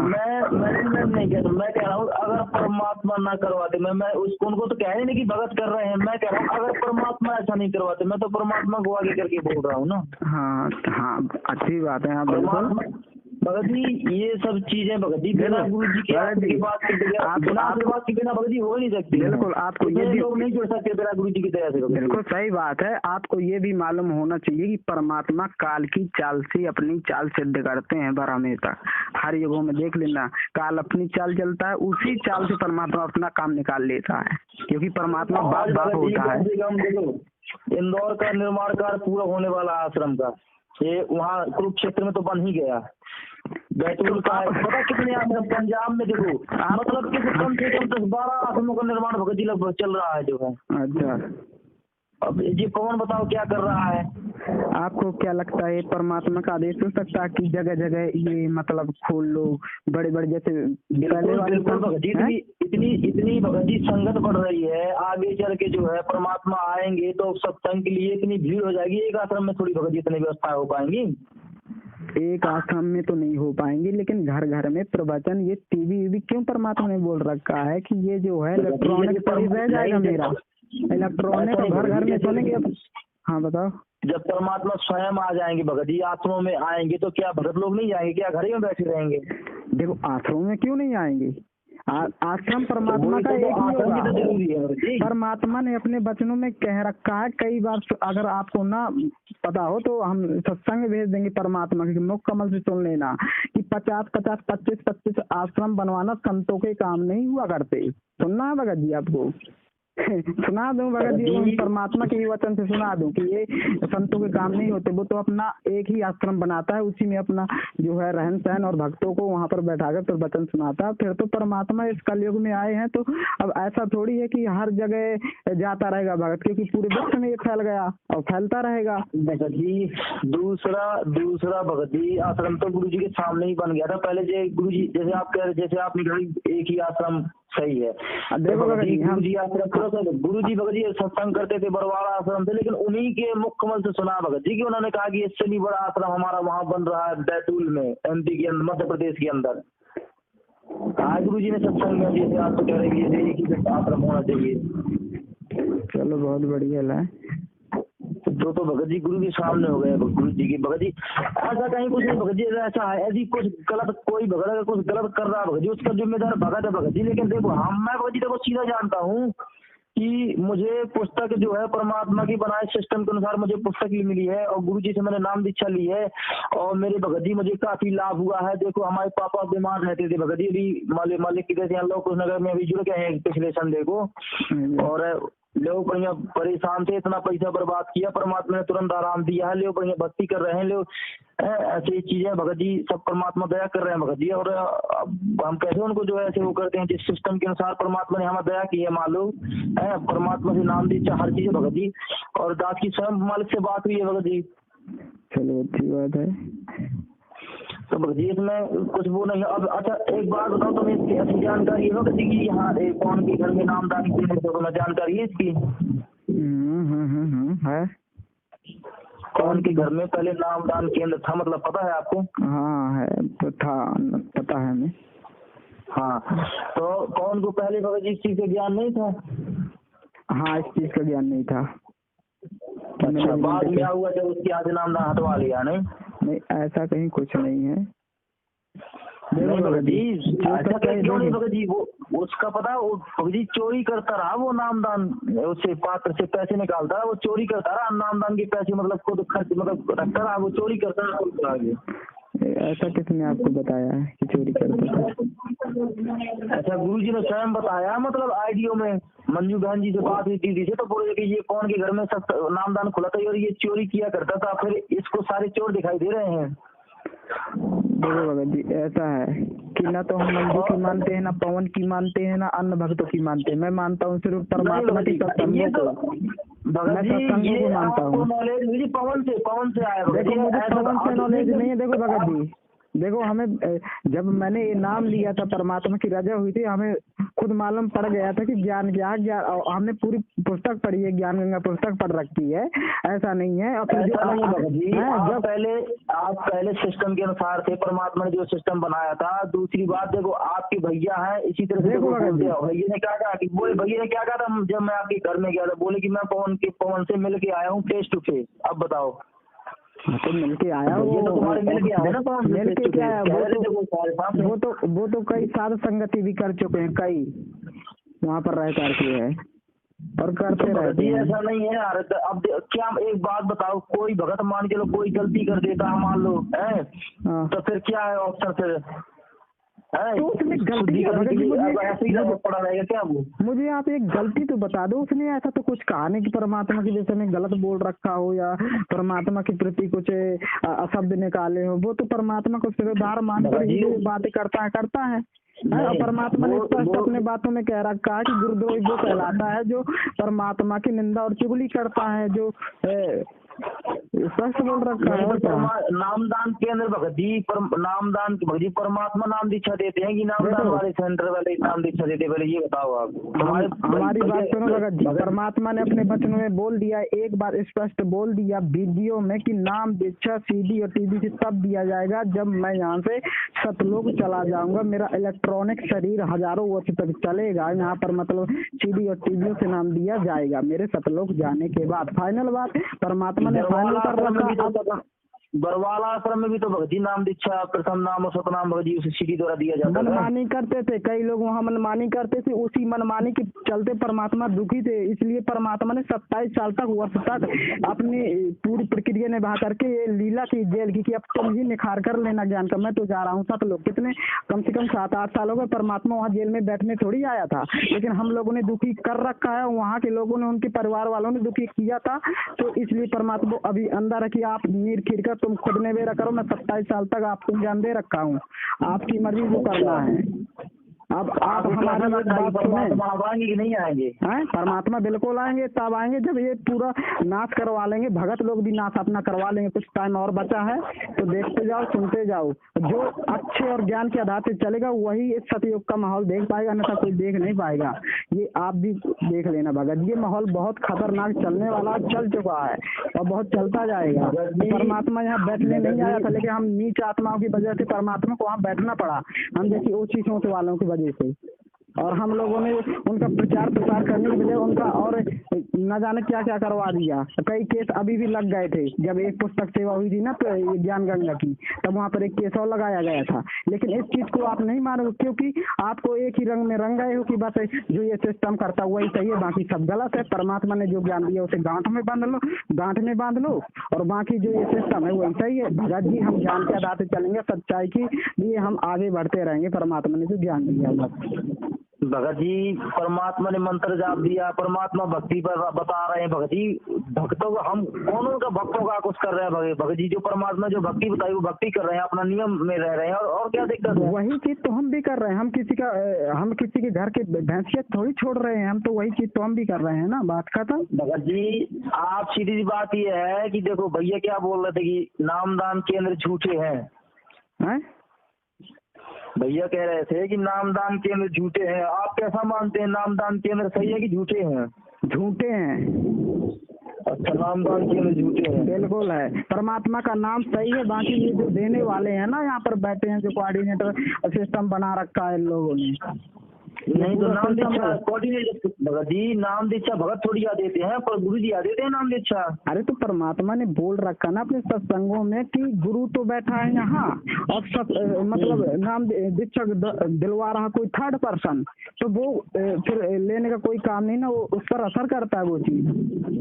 मैं मैनेजमेंट नहीं कह रहा हूँ। मैं कह रहा हूँ अगर परमात्मा ना करवाते, मैं उसको उनको तो कह नहीं कि भगत कर रहे हैं। मैं कह रहा हूँ अगर परमात्मा ऐसा नहीं करवाते, मैं तो परमात्मा को आगे करके बोल रहा हूँ ना। हाँ, अच्छी बात है। बिल्कुल भगत जी, ये सब चीजें भगत जी बिना गुरु जी के बात के बिना आशीर्वाद के बिना भगत जी हो नहीं सकती। बिल्कुल, आपको ये भी लोग नहीं जुड़ सकते बिना गुरु जी की तरह से। बिल्कुल सही बात है। आपको ये भी मालूम होना चाहिए कि परमात्मा काल की चाल से अपनी चाल सिद्ध करते हैं हमेशा। हर युगों में देख लेना, काल अपनी चाल चलता है, उसी चाल से परमात्मा अपना काम निकाल लेता है, क्योंकि परमात्मा बाप होता है। इंदौर का निर्माण कार्य पूरा होने वाला आश्रम का, ये वहाँ कुरुक्षेत्र में तो बन ही गया। बैतूल का पता कितने आश्रम पंजाब में देखो, मतलब कि कम से कम 10-12 आश्रमों का निर्माण भगत जी लगभग चल रहा है जो है। अच्छा, अब जी कौन बताओ क्या कर रहा है? आपको क्या लगता है परमात्मा का आदेश हो सकता है कि जगह जगह ये मतलब खोल लो, बड़े बड़े जैसे बिल्कुल भगत जी, इतनी भगत जी संगत बढ़ रही है, आगे चल के जो है परमात्मा आएंगे तो सत्संग के लिए इतनी भीड़ हो जाएगी, एक आश्रम में थोड़ी भगत जी इतनी व्यवस्था हो पाएंगी। एक आश्रम में तो नहीं हो पाएंगे, लेकिन घर घर में प्रवचन, ये टीवी क्यों परमात्मा ने बोल रखा है कि ये जो है इलेक्ट्रॉनिक पर ही रह जाएगा मेरा, इलेक्ट्रॉनिक घर घर में सुनेंगे। हाँ बताओ। जब परमात्मा स्वयं आ जाएंगे भगत जी, आश्रमों में आएंगे, तो क्या भगत लोग नहीं जाएंगे? क्या घर ही में बैठे रहेंगे? देखो आश्रमों में क्यों नहीं आएंगे, आश्रम परमात्मा का एक ही होगा। परमात्मा ने अपने वचनों में कह रखा है कई बार, अगर आपको ना पता हो तो हम सत्संग भेज देंगे परमात्मा के, मुख कमल से सुन लेना कि 50-50, 25-25 आश्रम बनवाना संतों के काम नहीं हुआ करते। सुनना है भगत जी आपको? सुना दूं भगत जी, परमात्मा के वचन से सुना दूं कि ये संतों के काम नहीं होते। वो तो अपना एक ही आश्रम बनाता है, उसी में अपना जो है रहन सहन और भक्तों को वहां पर बैठाकर फिर वचन सुनाता है। फिर तो परमात्मा इस कलयुग में आए हैं, तो अब ऐसा थोड़ी है कि हर जगह जाता रहेगा भगत, क्योंकि पूरे विश्व में ये फैल गया और फैलता रहेगा। भगत जी दूसरा भगत जी आश्रम तो गुरु जी के सामने ही बन गया था पहले। गुरु जी जैसे आप कह रहे, जैसे आपने कहा एक ही आश्रम सही है। देखो गुरु जी आश्रम, गुरु जी भगत जी सत्संग करते थे, बरवाड़ा आश्रम थे, लेकिन उन्हीं के मुख कमल से सुना भगत जी कि उन्होंने कहा कि इससे भी बड़ा आश्रम हमारा वहाँ बन रहा है बैतूल में, एमपी के अंदर, मध्य प्रदेश के अंदर। आज गुरु जी ने सत्संग में जैसे आप तो कह रहे हैं कि एक ही आश्रम होना चाहिए। चलो बहुत बढ़िया है। तो भगत जी गुरु के सामने हो गए, गुरु जी की। भगत जी ऐसा कहीं कुछ नहीं भगत जी, ऐसा है यदि कुछ गलत कोई भगत अगर कुछ गलत कर रहा है भगत जी उसका जिम्मेदार भगत है भगत जी। लेकिन देखो मैं भगत जी देखो सीधा जानता हूँ कि मुझे पुस्तक जो है परमात्मा की बनाए सिस्टम के अनुसार मुझे पुस्तक ही मिली है और गुरु जी से मैंने नाम दीक्षा ली है और मेरे भगत जी मुझे काफी लाभ हुआ है। देखो हमारे पापा बीमार रहते थे भगत जी, अभी मालिक की जैसे लोग कुछ नगर में अभी जुड़ गए हैं पिछले संडे को, और लोग बढ़िया परेशान थे, इतना पैसा बर्बाद किया, परमात्मा ने तुरंत आराम दिया है, लोग बढ़िया भक्ति कर रहे हैं, लोग ऐसी चीजें भगत जी सब परमात्मा दया कर रहे हैं भगत जी। और अब हम कैसे उनको जो है ऐसे वो करते हैं जिस सिस्टम के अनुसार परमात्मा ने हमें दया की है मालूम है, परमात्मा से नाम दीक्षा हर चीज भगत जी। और दास की स्वयं मालिक से बात हुई है भगत जी। चलो अच्छी बात है। तो भगत जी इसमें कुछ वो नहीं। अब अच्छा एक बात बताओ तुम्हें इसकी अच्छी जानकारी है भगत जी की यहाँ कौन के घर में नामदान की जानकारी है इसकी? है। कौन के घर में पहले नामदान केंद्र था, मतलब पता है आपको? हाँ है तो था, पता है हमें। हाँ तो कौन को पहले भगत जी इस चीज का ज्ञान नहीं था? हाँ इस चीज का ज्ञान नहीं था। अच्छा बाद में क्या हुआ जब उसके यहाँ से नामदान हटवा लिया? नहीं ऐसा कहीं कुछ नहीं है। नहीं भगत जी ऐसा क्यों नहीं भगत जी? वो उसका पता है वो भगत जी चोरी करता रहा, वो नामदान उससे पात्र से पैसे निकालता रहा, वो चोरी करता रहा नामदान के पैसे, मतलब खुद खर्च मतलब रखता रहा, वो चोरी करता रहा। ऐसा किसने आपको बताया है कि चोरी करता था? अच्छा गुरु जी ने स्वयं बताया, मतलब आईडियो में मंजू बहन जी से बात हुई थी तो बोले कि ये कौन के घर में नामदान खुला था और ये चोरी किया करता था, फिर इसको सारे चोर दिखाई दे रहे हैं। देखो भगत जी ऐसा है कि ना तो हम मंजू की मानते हैं, ना पवन की मानते हैं, ना अन्य भक्तों की मानते हैं। मैं मानता हूँ सिर्फ परमात्मा की सत्संगों को, मैं सत्संगों को मानता हूँ। नॉलेज पवन से आया। देखो मुझे पवन से नॉलेज नहीं है। देखो भगत जी देखो हमें जब मैंने ये नाम लिया था परमात्मा की रजा हुई थी, हमें खुद मालूम पड़ गया था कि ज्ञान ज्ञान हमने पूरी पुस्तक पढ़ी है, ज्ञान गंगा पुस्तक पढ़ रखी है, ऐसा नहीं है। और फिर जब पहले सिस्टम के अनुसार थे, परमात्मा ने जो सिस्टम बनाया था। दूसरी बात देखो आपके भैया है इसी तरह से, देखो भैया ने क्या कहा कि बोले भैया ने क्या कहा था जब मैं आपके घर में गया था, बोले कि मैं पवन से मिल के आया हूँ फेस टू फेस। अब बताओ तो मिलके आया, वो तो तुम्हारे मिलके आया ना, मिलके क्या है वो तो कई साध संगति भी कर चुके हैं, कई वहाँ पर रह करके है और करते रहते हैं। ऐसा नहीं है यार। अब क्या एक बात बताओ, कोई भगत मान के लो कोई गलती कर देता है मान लो है, तो फिर क्या है ऑप्शन? फिर तो उसने गलती पड़ा रहेगा क्या? वो मुझे आप एक गलती तो बता दो, उसने ऐसा तो कुछ कहा नहीं कि परमात्मा के विषय में गलत बोल रखा हो या परमात्मा के प्रति कुछ अशब्द निकाले हो। वो तो परमात्मा को सिर्दार मान कर ही बातें करता है। और परमात्मा ने स्पष्ट अपने बातों में कह रखा है कि गुरुद्रोही वो कहलाता है जो परमात्मा की निंदा और चुगली करता है, जो स्पष्ट बोल रखा है। नामदान के अंदर भगत जी नामदान भगत जी परमात्मा नाम दीक्षा देते हैं कि नामदान वाले सेंटर वाले नाम दीक्षा देते? पहले ये बताओ आप। हमारी बात सुनो भगत जी, परमात्मा ने अपने वचन में बोल दिया, एक बार स्पष्ट बोल दिया वीडियो में कि नाम दीक्षा सीडी और टीवी से तब दिया जाएगा जब मैं यहाँ से सतलोक चला जाऊंगा। मेरा इलेक्ट्रॉनिक शरीर हजारों वर्ष तक चलेगा यहाँ पर, मतलब सीडी और टीवी से नाम दिया जाएगा मेरे सतलोक जाने के बाद। फाइनल बात परमात्मा ने फाइनल कर रखा। बरवाला आश्रम में भी तो भगत जी नाम दीक्षा प्रथम नाम और सतनाम भगत जी उसे सीढ़ी द्वारा दिया जाता है। मनमानी करते थे कई लोग, वहाँ मनमानी करते थे, उसी मनमानी के चलते परमात्मा दुखी थे। इसलिए परमात्मा ने 27 साल तक वर्ष तक अपनी पूरी प्रक्रिया निभा करके ये लीला की जेल की कि अब तुम ही निखार कर लेना ज्ञान का, मैं तो जा रहा हूँ। सब लोग कितने कम से कम 7-8 सालों में परमात्मा वहाँ जेल में बैठने थोड़ी आया था, लेकिन हम लोगों ने दुखी कर रखा है, वहाँ के लोगों ने उनके परिवार वालों ने दुखी किया था। तो इसलिए परमात्मा अभी अंदर रखिए, आप नीर खीर कर तुम खुद ने बेरा करो, मैं 27 साल तक आपको ज्ञान दे रखा हूँ, आपकी मर्जी को करना है। अब आप हमारी बात आएंगे कि नहीं आएंगे? हैं परमात्मा बिल्कुल आएंगे, तब आएंगे जब ये पूरा नाश करवा लेंगे। भगत लोग भी नाश अपना करवा लेंगे। कुछ टाइम और बचा है तो देखते जाओ, सुनते जाओ। जो अच्छे और ज्ञान के आधार से चलेगा वही इस सतयुग का माहौल देख पाएगा, अन्यथा कोई देख नहीं पाएगा। ये आप भी देख लेना भगत, ये माहौल बहुत खतरनाक चलने वाला, चल चुका है और बहुत चलता जाएगा। परमात्मा यहाँ बैठने नहीं आया था, लेकिन हम नीच आत्माओं की वजह से परमात्मा को वहाँ बैठना पड़ा, हम जैसी ऊंची सोच वालों की वजह से। और हम लोगों ने उनका प्रचार प्रसार करने के बजाय उनका और न जाने क्या क्या करवा दिया। कई केस अभी भी लग गए थे। जब एक पुस्तक सेवा हुई थी ना तो ज्ञान गंगा की, तब वहाँ पर एक केस और लगाया गया था। लेकिन इस चीज को आप नहीं मानोगे, क्योंकि आपको एक ही रंग में रंग गए हो कि बस जो ये सिस्टम करता हुआ ही सही है, बाकी सब गलत है। परमात्मा ने जो ज्ञान दिया उसे गांठ में बांध लो और बाकी जो ये सिस्टम है वही सही है। भगत जी, हम ज्ञान के आधार से चलेंगे, सच्चाई के लिए हम आगे बढ़ते रहेंगे। परमात्मा ने जो ज्ञान दिया भगत जी, परमात्मा ने मंत्र जाप दिया, परमात्मा भक्ति पर बता रहे हैं। भगत जी, भक्तों को हम कौन उनका भक्तों का कुछ कर रहे हैं? भगत जी, जो परमात्मा जो भक्ति बताई वो भक्ति कर रहे हैं, अपना नियम में रह रहे हैं, और क्या दिक्कत है? वही चीज तो हम भी कर रहे हैं। हम किसी के घर के भैंसियत थोड़ी छोड़ रहे हैं, हम तो वही चीज तो हम भी कर रहे हैं ना। बात खत्म। भगत जी, आप सीधी सी बात ये है कि देखो भैया क्या बोल रहे थे कि नामदान केंद्र झूठे हैं। भैया कह रहे थे कि नामदान केंद्र झूठे हैं। आप कैसा मानते हैं, नामदान केंद्र सही है कि झूठे हैं? झूठे हैं। अच्छा, नामदान केंद्र झूठे हैं। बिल्कुल है। परमात्मा का नाम सही है, बाकी ये जो देने वाले हैं ना, यहाँ पर बैठे हैं जो कोऑर्डिनेटर सिस्टम बना रखा है इन लोगों ने। नहीं तो नाम दीक्षा कोऑर्डिनेटर भगत जी, नाम दीक्षा भगत थोड़ी याद देते हैं, पर गुरु जी याद देते हैं नाम दीक्षा। अरे तो परमात्मा ने बोल रखा ना अपने सत्संगों में कि गुरु तो बैठा है यहाँ और मतलब नाम दीक्षा दिलवा रहा कोई थर्ड पर्सन, तो वो फिर लेने का कोई काम नहीं ना, वो उस पर असर करता है वो चीज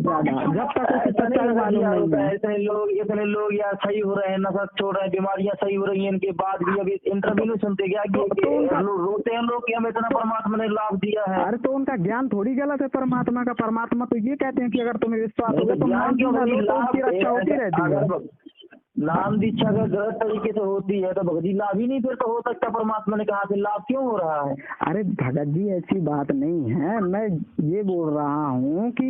ज्यादा। जब तक उसे सच्चाई मालूम नहीं है। इतने लोग यार सही हो रहे हैं, नशा छोड़ रहे हैं, बीमारियां सही हो रही हैं, इनके बाद भी अभी इंटरव्यू नहीं सुनते क्या? रोते हैं लोग कि हमें इतना परमात्मा ने लाभ दिया है। अरे तो उनका ज्ञान थोड़ी गलत है परमात्मा का। परमात्मा तो ये कहते हैं कि अगर तुम्हें विश्वास होगा तो नाम क्यों लो, तो उसकी रक्षा होती रहती है। नाम दीक्षा अगर गलत तरीके से होती है तो भगत जी लाभ ही नहीं फिर तो हो सकता। परमात्मा ने कहा कि लाभ क्यों हो रहा है? अरे भगत जी, ऐसी बात नहीं है। मैं ये बोल रहा हूँ कि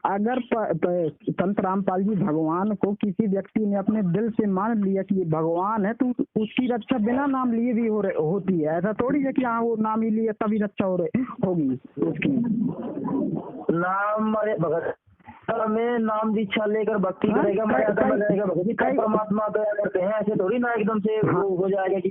अगर संत रामपाल जी भगवान को किसी व्यक्ति ने अपने दिल से मान लिया कि ये भगवान है, तो उसकी रक्षा बिना नाम लिए भी होती है। ऐसा थोड़ी है कि हाँ वो नाम ही लिए तभी रक्षा होगी उसकी। नाम भगत में नाम दीक्षा लेकर भक्ति करेगा, मर्यादा लगाएगा। भक्ति परमात्मा दया करते हैं, ऐसे थोड़ी ना एकदम से वो हो जाएगा कि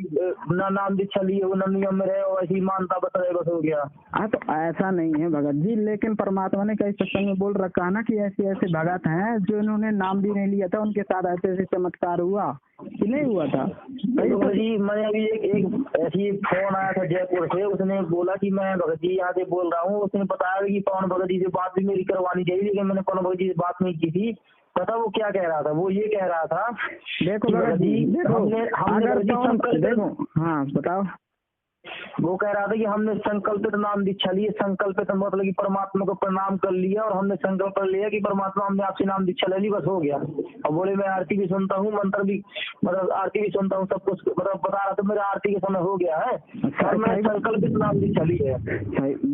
ना नाम दीक्षा लिए वो ना नियम में रहे और ऐसी मानता बता रहे बस हो गया। हाँ तो ऐसा नहीं है भगत जी, लेकिन परमात्मा ने कई सत्संग में बोल रखा है ना कि ऐसे ऐसे भगत हैं जो इन्होंने नाम भी नहीं लिया था, उनके साथ ऐसे ऐसे चमत्कार हुआ कि नहीं हुआ था। भगत जी, मैंने अभी एक ऐसी फोन आया था जयपुर से, उसने बोला कि मैं भगत जी यहाँ से बोल रहा हूँ। उसने बताया कि पवन भगत जी से बात भी मेरी करवानी चाहिए, लेकिन मैंने पवन भगत जी से बात नहीं की थी। पता वो क्या कह रहा था? वो ये कह रहा था, देखो भगत जी, देखो हाँ बताओ। वो कह रहा था कि हमने संकल्पित नाम दीक्षा ली। संकल्पित मतलब कि परमात्मा को प्रणाम कर लिया और हमने संकल्प कर लिया कि परमात्मा हमने आपसे नाम दीक्षा ले ली, बस हो गया। और बोले मैं आरती भी सुनता हूँ, मंत्र भी मतलब आरती भी सुनता हूँ, सब कुछ मतलब बता रहा था मेरा आरती के समय हो गया है और मैं संकल्पित नाम दीक्षा ली है।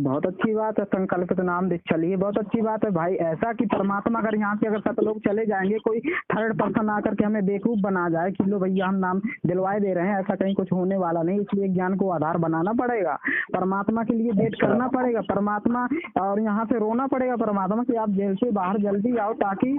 बहुत अच्छी बात है, संकल्पित नाम दीक्षा ली है, बहुत अच्छी बात है भाई। ऐसा कि परमात्मा अगर यहाँ से अगर सब लोग चले जाएंगे, कोई थर्ड पर्सन आकर के हमें बेवकूफ बना जाए कि लो भैया हम नाम दिलवाए दे रहे हैं, ऐसा कहीं कुछ होने वाला नहीं। इसलिए ज्ञान को आधार बनाना पड़ेगा, परमात्मा के लिए वेट करना पड़ेगा परमात्मा, और यहाँ से रोना पड़ेगा परमात्मा कि आप जेल से बाहर जल्दी आओ ताकि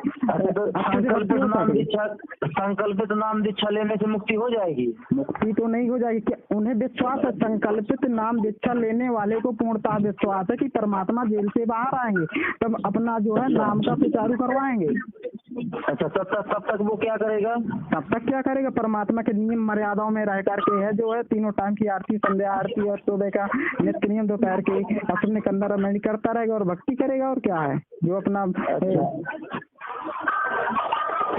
संकल्पित नाम दीक्षा लेने से मुक्ति हो जाएगी। मुक्ति तो नहीं हो जाएगी, क्या उन्हें विश्वास है? संकल्पित नाम दीक्षा लेने वाले को पूर्णतः विश्वास है कि परमात्मा जेल से बाहर आएंगे, तब अपना जो है नाम का सुचारू करवाएंगे। अच्छा, तब तक वो क्या करेगा? तब तक क्या करेगा? परमात्मा के नियम मर्यादाओं में रह करके है जो है, तीनों टाइम की आरती, संध्या आरती और सुबह का नित्य नियम दोपहर के अपने कंदर रमणी करता रहेगा और भक्ति करेगा। और क्या है जो अपना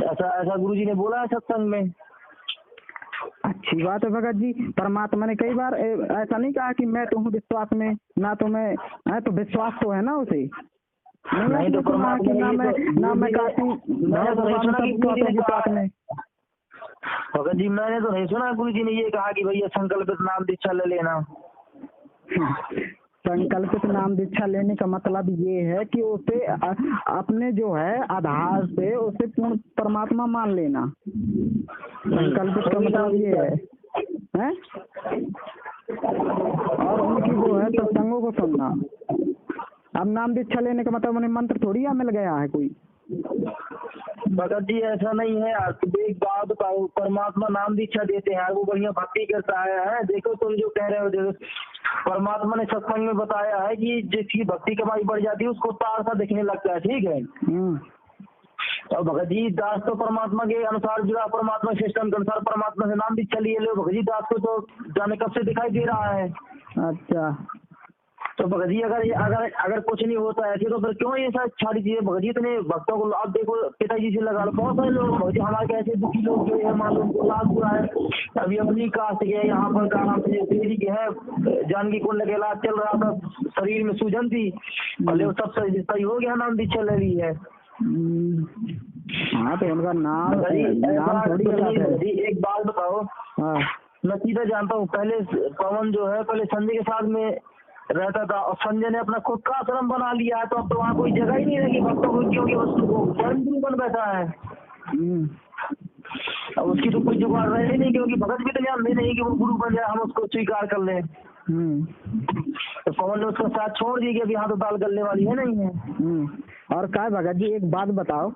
ऐसा गुरु जी ने बोला है सत्संग में। अच्छी बात है भगत जी। परमात्मा ने कई बार ऐसा नहीं कहा कि मैं तो हूँ विश्वास में, ना तो मैं तो विश्वास तो है ना उसे। नहीं तो परमात्मा ना मैं भगत जी, मैंने तो नहीं सुना गुरु जी ने ये कहा कि भैया संकल्पित नाम दीक्षा ले लेना। संकल्पित नाम दीक्षा लेने का मतलब ये है कि उसे अपने जो है आधार से उसे पूर्ण परमात्मा मान लेना। संकल्पित का मतलब ये है? और उनकी जो है सत्संगों को सुनना। अब नाम दीक्षा लेने का मतलब उन्हें मंत्र थोड़ी मिल गया है कोई। भगत जी ऐसा नहीं है यार, एक बात बताओ, परमात्मा नाम दीक्षा देते हैं यार, वो बढ़िया भक्ति करता है। देखो तुम जो कह रहे हो, देखो परमात्मा ने सत्संग में बताया है कि जिसकी भक्ति कमाई बढ़ जाती है उसको तार सा दिखने लगता है, ठीक है। और भगत जी दास तो परमात्मा के अनुसार जुड़ा, परमात्मा सिस्टम के अनुसार परमात्मा से नाम दीक्षा लिए लो। भगत जी दास को तो जाने कब से दिखाई दे रहा है। अच्छा, तो भगत जी अगर कुछ नहीं होता है तो फिर क्यों ये सारी चीजें भगत जी इतने भक्तों को? आप देखो पिताजी से लगा लो, बहुत सारे लोग भगत जी हमारे कैसे दुखी लोग जो है, मालूम को लाभ हुआ है। अभी अपनी कास्ट के यहाँ पर का नाम देवी के है, जानकी कुंड के इलाज चल रहा था, शरीर में सूजन थी, भले वो सब सही हो गया, नाम दीक्षा ले ली है। हाँ तो उनका नाम थोड़ी है। एक बात बताओ, मैं सीधा जानता हूँ, पहले पवन जो है पहले संजय के साथ में रहता था और संजय ने अपना खुद का आश्रम बना लिया है, तो अब तो वहाँ कोई जगह ही नहीं रहेगी भक्तों को, क्योंकि वस्तु को धर्मगुरु बन बैठा है। अब उसकी तो कोई जुगाड़ रहे ही नहीं, क्योंकि भगत भी तो जानते नहीं कि वो गुरु बन जाए, हम उसको स्वीकार कर लें। तो पवन ने उसका साथ छोड़ दी कि अभी यहाँ तो दाल गलने वाली है नहीं है। और क्या भगत जी एक बात बताओ,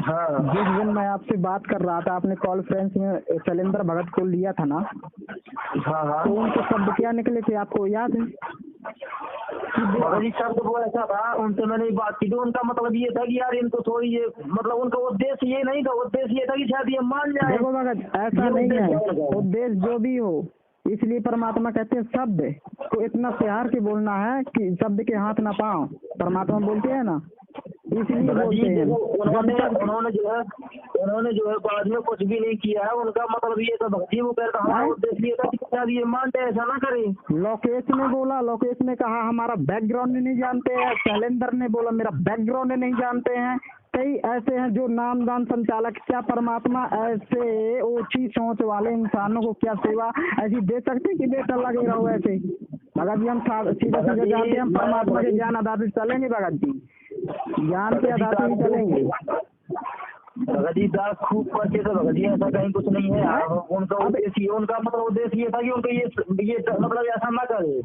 हाँ, जिस दिन मैं आपसे बात कर रहा था, आपने कॉन्फ्रेंस में शैलेंद्र भगत को लिया था ना, हाँ, तो उनके शब्द क्या निकले थे आपको याद है? भगत जी शब्द वो ऐसा था, उनसे मैंने बात की तो उनका मतलब ये था कि यार इनको थोड़ी ये, मतलब उनका उद्देश्य ये नहीं था, उद्देश्य ये था कि शायद ये मान जाए। देखो भगत ऐसा नहीं है, उद्देश्य जो भी हो, इसलिए परमात्मा कहते हैं शब्द को इतना प्यार के बोलना है कि शब्द के हाथ ना पाओ, परमात्मा बोलते हैं ना, इसलिए बोलते हैं। उन्होंने जो है बाद में कुछ भी नहीं किया है, उनका मतलब ये था भक्ति, वो कहता हमारा उद्देश्य ये था कि शायद ये मान जाए, ऐसा ना करे। लोकेश ने बोला, लोकेश ने कहा हमारा बैकग्राउंड नहीं जानते हैं, शैलेंद्र ने बोला मेरा बैकग्राउंड नहीं जानते हैं, कई ऐसे हैं जो नामदान संचालक। क्या परमात्मा ऐसे ऊंची सोच वाले इंसानों को क्या सेवा ऐसी दे सकते कि बेटा लगे रहो ऐसे? भगत जी हम सीधा जानते हैं, हम परमात्मा के ज्ञान आधार से चलेंगे भगत जी, ज्ञान के आधार से ही चलेंगे। भगत जी दास खूब पढ़ते थे भगत जी, ऐसा कहीं कुछ नहीं है। उनका मतलब उद्देश्य ये था कि उनका ये मतलब ऐसा ना करे।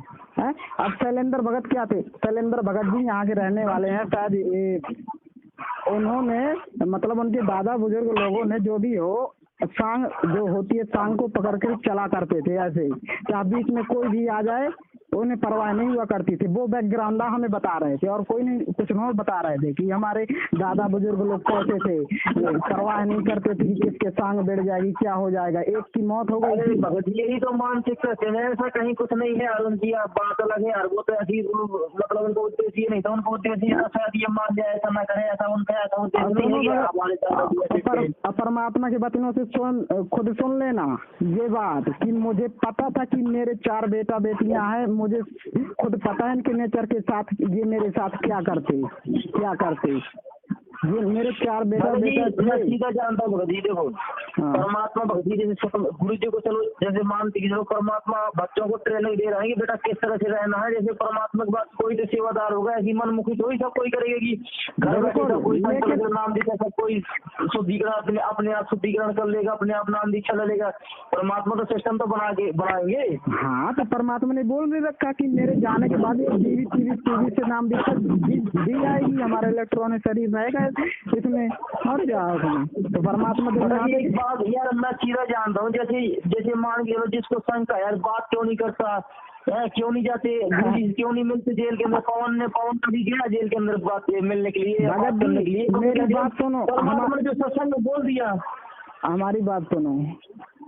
अब शैलेंद्र भगत क्या थे? शैलेंद्र भगत जी यहाँ के रहने वाले हैं, शायद उन्होंने मतलब उनके दादा बुजुर्ग लोगों ने जो भी हो, सांग जो होती है सांग को पकड़ कर चला करते थे ऐसे, क्या बीच में कोई भी आ जाए उन्हें परवाह नहीं हुआ करती थी। वो बैकग्राउंड हमें बता रहे थे और कोई नहीं कुछ और बता रहे थे कि हमारे दादा बुजुर्ग लोग कैसे थे, परवाह नहीं करते थे कि किसके सांग बढ़ जाएगी, क्या हो जाएगा, एक की मौत हो गई। भगत यही तो मानसिक है, ऐसा कहीं कुछ नहीं है। और उनकी बात अलग है यार, वो तो ऐसी मतलब उनका उद्देश्य ये नहीं था, उनका उद्देश्य शायद ये मान जाए, ऐसा ना करे, ऐसा उनका ऐसा उद्देश्य नहीं है। परमात्मा के वचनों से खुद सुन लेना ये बात कि मुझे पता था कि मेरे 4 बेटा बेटियां हैं, मुझे खुद पता है इनके नेचर के साथ ये मेरे साथ क्या करते ये मेरे 4 बेटा सीधा जानता हूँ भगत जी। देखो परमात्मा भगत जी जैसे गुरु जी को चलो जैसे मानते कि चलो परमात्मा बच्चों को ट्रेनिंग दे रहे हैं कि बेटा किस तरह से रहना है, जैसे परमात्मा के बाद कोई तो सेवादार होगा, ऐसी मनमुखी तो ही सब कोई करेगा कि घर बैठे सब कोई नाम दीक्षा, सब कोई शुद्धिकरण अपने आप शुद्धिकरण कर लेगा, अपने आप नाम दीक्षा ले लेगा। परमात्मा तो सिस्टम तो बनाएंगे। हाँ तो परमात्मा ने बोल भी रखा कि मेरे जाने के बाद टीवी से नाम दीक्षा दी जाएगी, हमारा इलेक्ट्रॉनिक शरीर रहेगा इसमें और क्या होगा। तो परमात्मा एक बात यार मैं सीधा जानता हूँ, जैसे मान के चलो जिसको शंका यार बात क्यों नहीं करता, क्यों नहीं जाते, क्यों नहीं मिलते जेल के अंदर? पवन कभी गया जेल के अंदर बात मिलने के लिए, बात करने के लिए? मेरी बात सुनो, परमात्मा ने जो सत्संग में बोल दिया, हमारी बात सुनो।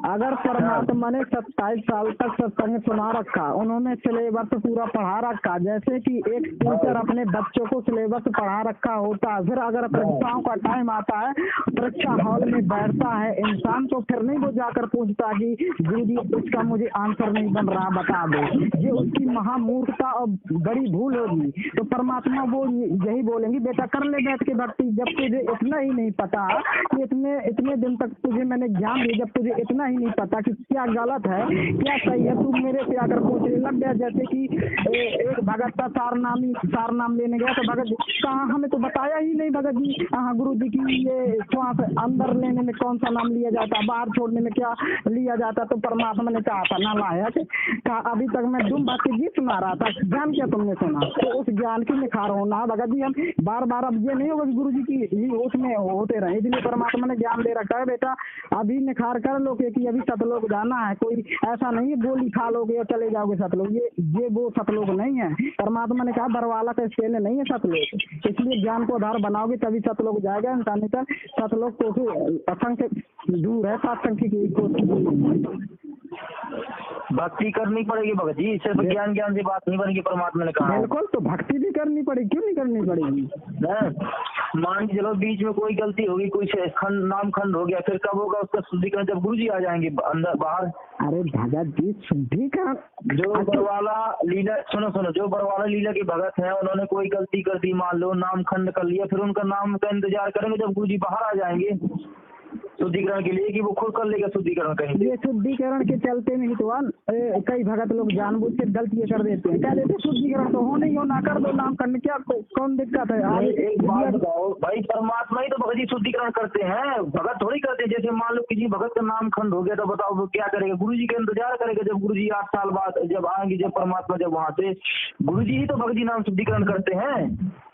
अगर परमात्मा ने 27 साल तक सत्संग सुना रखा, उन्होंने सिलेबस पूरा पढ़ा रखा, जैसे कि एक टीचर अपने बच्चों को सिलेबस पढ़ा रखा होता, फिर अगर परीक्षाओं का टाइम आता है, परीक्षा हॉल में बैठता है इंसान, तो फिर नहीं वो जाकर पूछता कि दीदी इसका मुझे आंसर नहीं बन रहा बता दो, ये उसकी महामूर्खता और बड़ी भूल होगी। तो परमात्मा वो यही बोलेंगे बेटा कर ले बैठ के भक्ति, जब तुझे इतना ही नहीं पता कि इतने दिन तक तुझे मैंने ज्ञान दिया, जब तुझे इतना ही नहीं पता कि क्या गलत है क्या सही है। तू मेरे से आकर पूछने लग गया जैसे कि एक भगत का सार नाम लेने गया तो भगत कहाँ, हमें तो बताया ही नहीं भगत जी। हाँ गुरु जी की ये श्वास अंदर लेने में कौन सा नाम लिया जाता, बाहर छोड़ने में क्या लिया जाता, तो परमात्मा ने कहा था ना लायक कहा। अभी तक मैं दुम भक्ति गीत सुना रहा था, ज्ञान क्या तुमने सुना, तो उस ज्ञान की निखार होना भगत जी। हम बार बार अब ये नहीं होगा गुरु जी की उसमें होते रहे, इसलिए परमात्मा ने ज्ञान दे रखा है बेटा अभी निखार कर लो कि अभी सतलोक जाना है। कोई ऐसा नहीं है गोली खा लोगे और चले जाओगे सतलोक, ये वो सतलोक नहीं है। परमात्मा ने कहा बरवाला का स्केल नहीं है सतलोक, इसलिए ज्ञान को आधार बनाओगे तभी सतलोक जाएगा इंसान। का सतलोक को असंख्य दूर है, 7 संख्य की भक्ति करनी पड़ेगी भगत जी, सिर्फ ज्ञान से बात नहीं बनेगी। परमात्मा ने कहा बिल्कुल, तो भक्ति भी करनी पड़ेगी, क्यों नहीं करनी पड़ेगी। मान के चलो बीच में कोई गलती होगी, कोई नाम खंड हो गया, फिर कब होगा उसका शुद्धिकरण, जब गुरु जी आ जाएंगे अंदर बाहर। अरे भगत जी शुद्धिकरण जो बरवाला लीला सुनो, जो बरवाला लीला के भगत हैं उन्होंने कोई गलती कर दी, मान लो नाम खंड कर लिया, फिर उनका नाम का इंतजार करेंगे जब गुरु जी बाहर आ जाएंगे शुद्धिकरण के लिए कि वो खुद कर लेगा शुद्धिकरण कहीं। ये शुद्धिकरण के चलते नहीं तो कई भगत लोग जानबूझ के गलतियां कर देते हैं, कह देते शुद्धिकरण तो होने ही हो, ना कर दो नाम करने, क्या कौन दिक्कत है। एक बात बताओ भाई, परमात्मा ही तो भगत जी शुद्धिकरण करते हैं, भगत थोड़ी करते हैं। जैसे मान लो किसी भगत का नाम खंड हो गया तो बताओ वो क्या करेगा, गुरु जी का इंतजार करेगा जब गुरु जी 8 साल बाद जब आएंगे, जब परमात्मा जब वहाँ से, गुरु जी ही तो भगत जी नाम शुद्धिकरण करते हैं।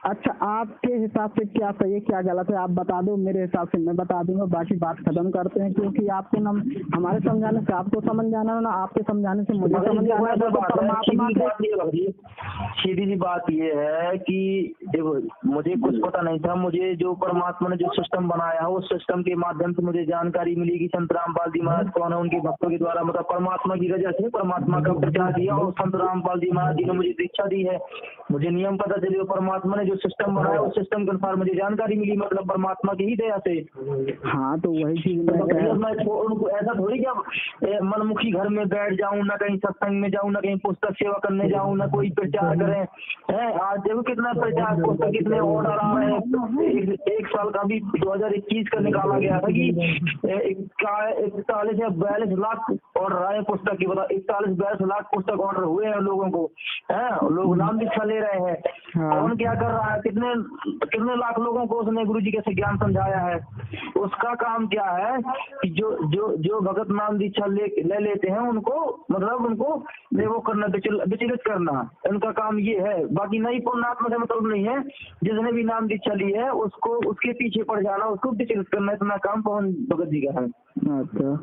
अच्छा आपके हिसाब से क्या सही है क्या गलत है आप बता दो, मेरे हिसाब से मैं बता दूंगा, बाकी बात खत्म करते हैं। क्योंकि आपको ना हमारे समझाने से आपको समझ जाना, ना आपके समझाने से मुझे समझ जाना। तो परमात्मा सीधी सी बात ये है कि देखो मुझे कुछ पता नहीं था, मुझे जो परमात्मा ने जो सिस्टम बनाया है उस सिस्टम के माध्यम से मुझे जानकारी मिली कि संत रामपाल जी महाराज कौन है, उनके भक्तों के द्वारा, मतलब परमात्मा की वजह से परमात्मा का प्रचार किया और संत रामपाल जी महाराज जी ने मुझे दीक्षा दी है, मुझे नियम पता चले, परमात्मा ने जो सिस्टम बनाया उस सिस्टम के अनुसार मुझे जानकारी मिली, मतलब परमात्मा की ही दया से। हाँ तो वही चीज मैं उनको ऐसा थोड़ी क्या मनमुखी घर में बैठ जाऊं, ना कहीं सत्संग में जाऊं, ना कहीं पुस्तक सेवा करने जाऊं, ना कोई प्रचार करें। आज देखो कितना प्रचार पुस्तक कितने ऑर्डर आ रहे हैं। एक साल का भी 2021 का निकाला गया था कि 41 या 42 लाख ऑर्डर आए पुस्तक की, बताओ 41-42 लाख पुस्तक ऑर्डर हुए हैं लोगों को, लोग नाम दीक्षा ले रहे हैं। कौन क्या कर रहा है, कितने लाख लोगों को उसने गुरु जी कैसे ज्ञान समझाया है। उसका काम क्या है कि जो भगत नाम दीक्षा ले लेते हैं उनको, मतलब उनको वो करना, विचलित करना, उनका काम ये है। बाकी नई पुण्यात्मा से मतलब नहीं है, जिसने भी नाम दीक्षा ली है उसको उसके पीछे पड़ जाना, उसको विचलित करना, इतना काम पवन भगत जी का है। अच्छा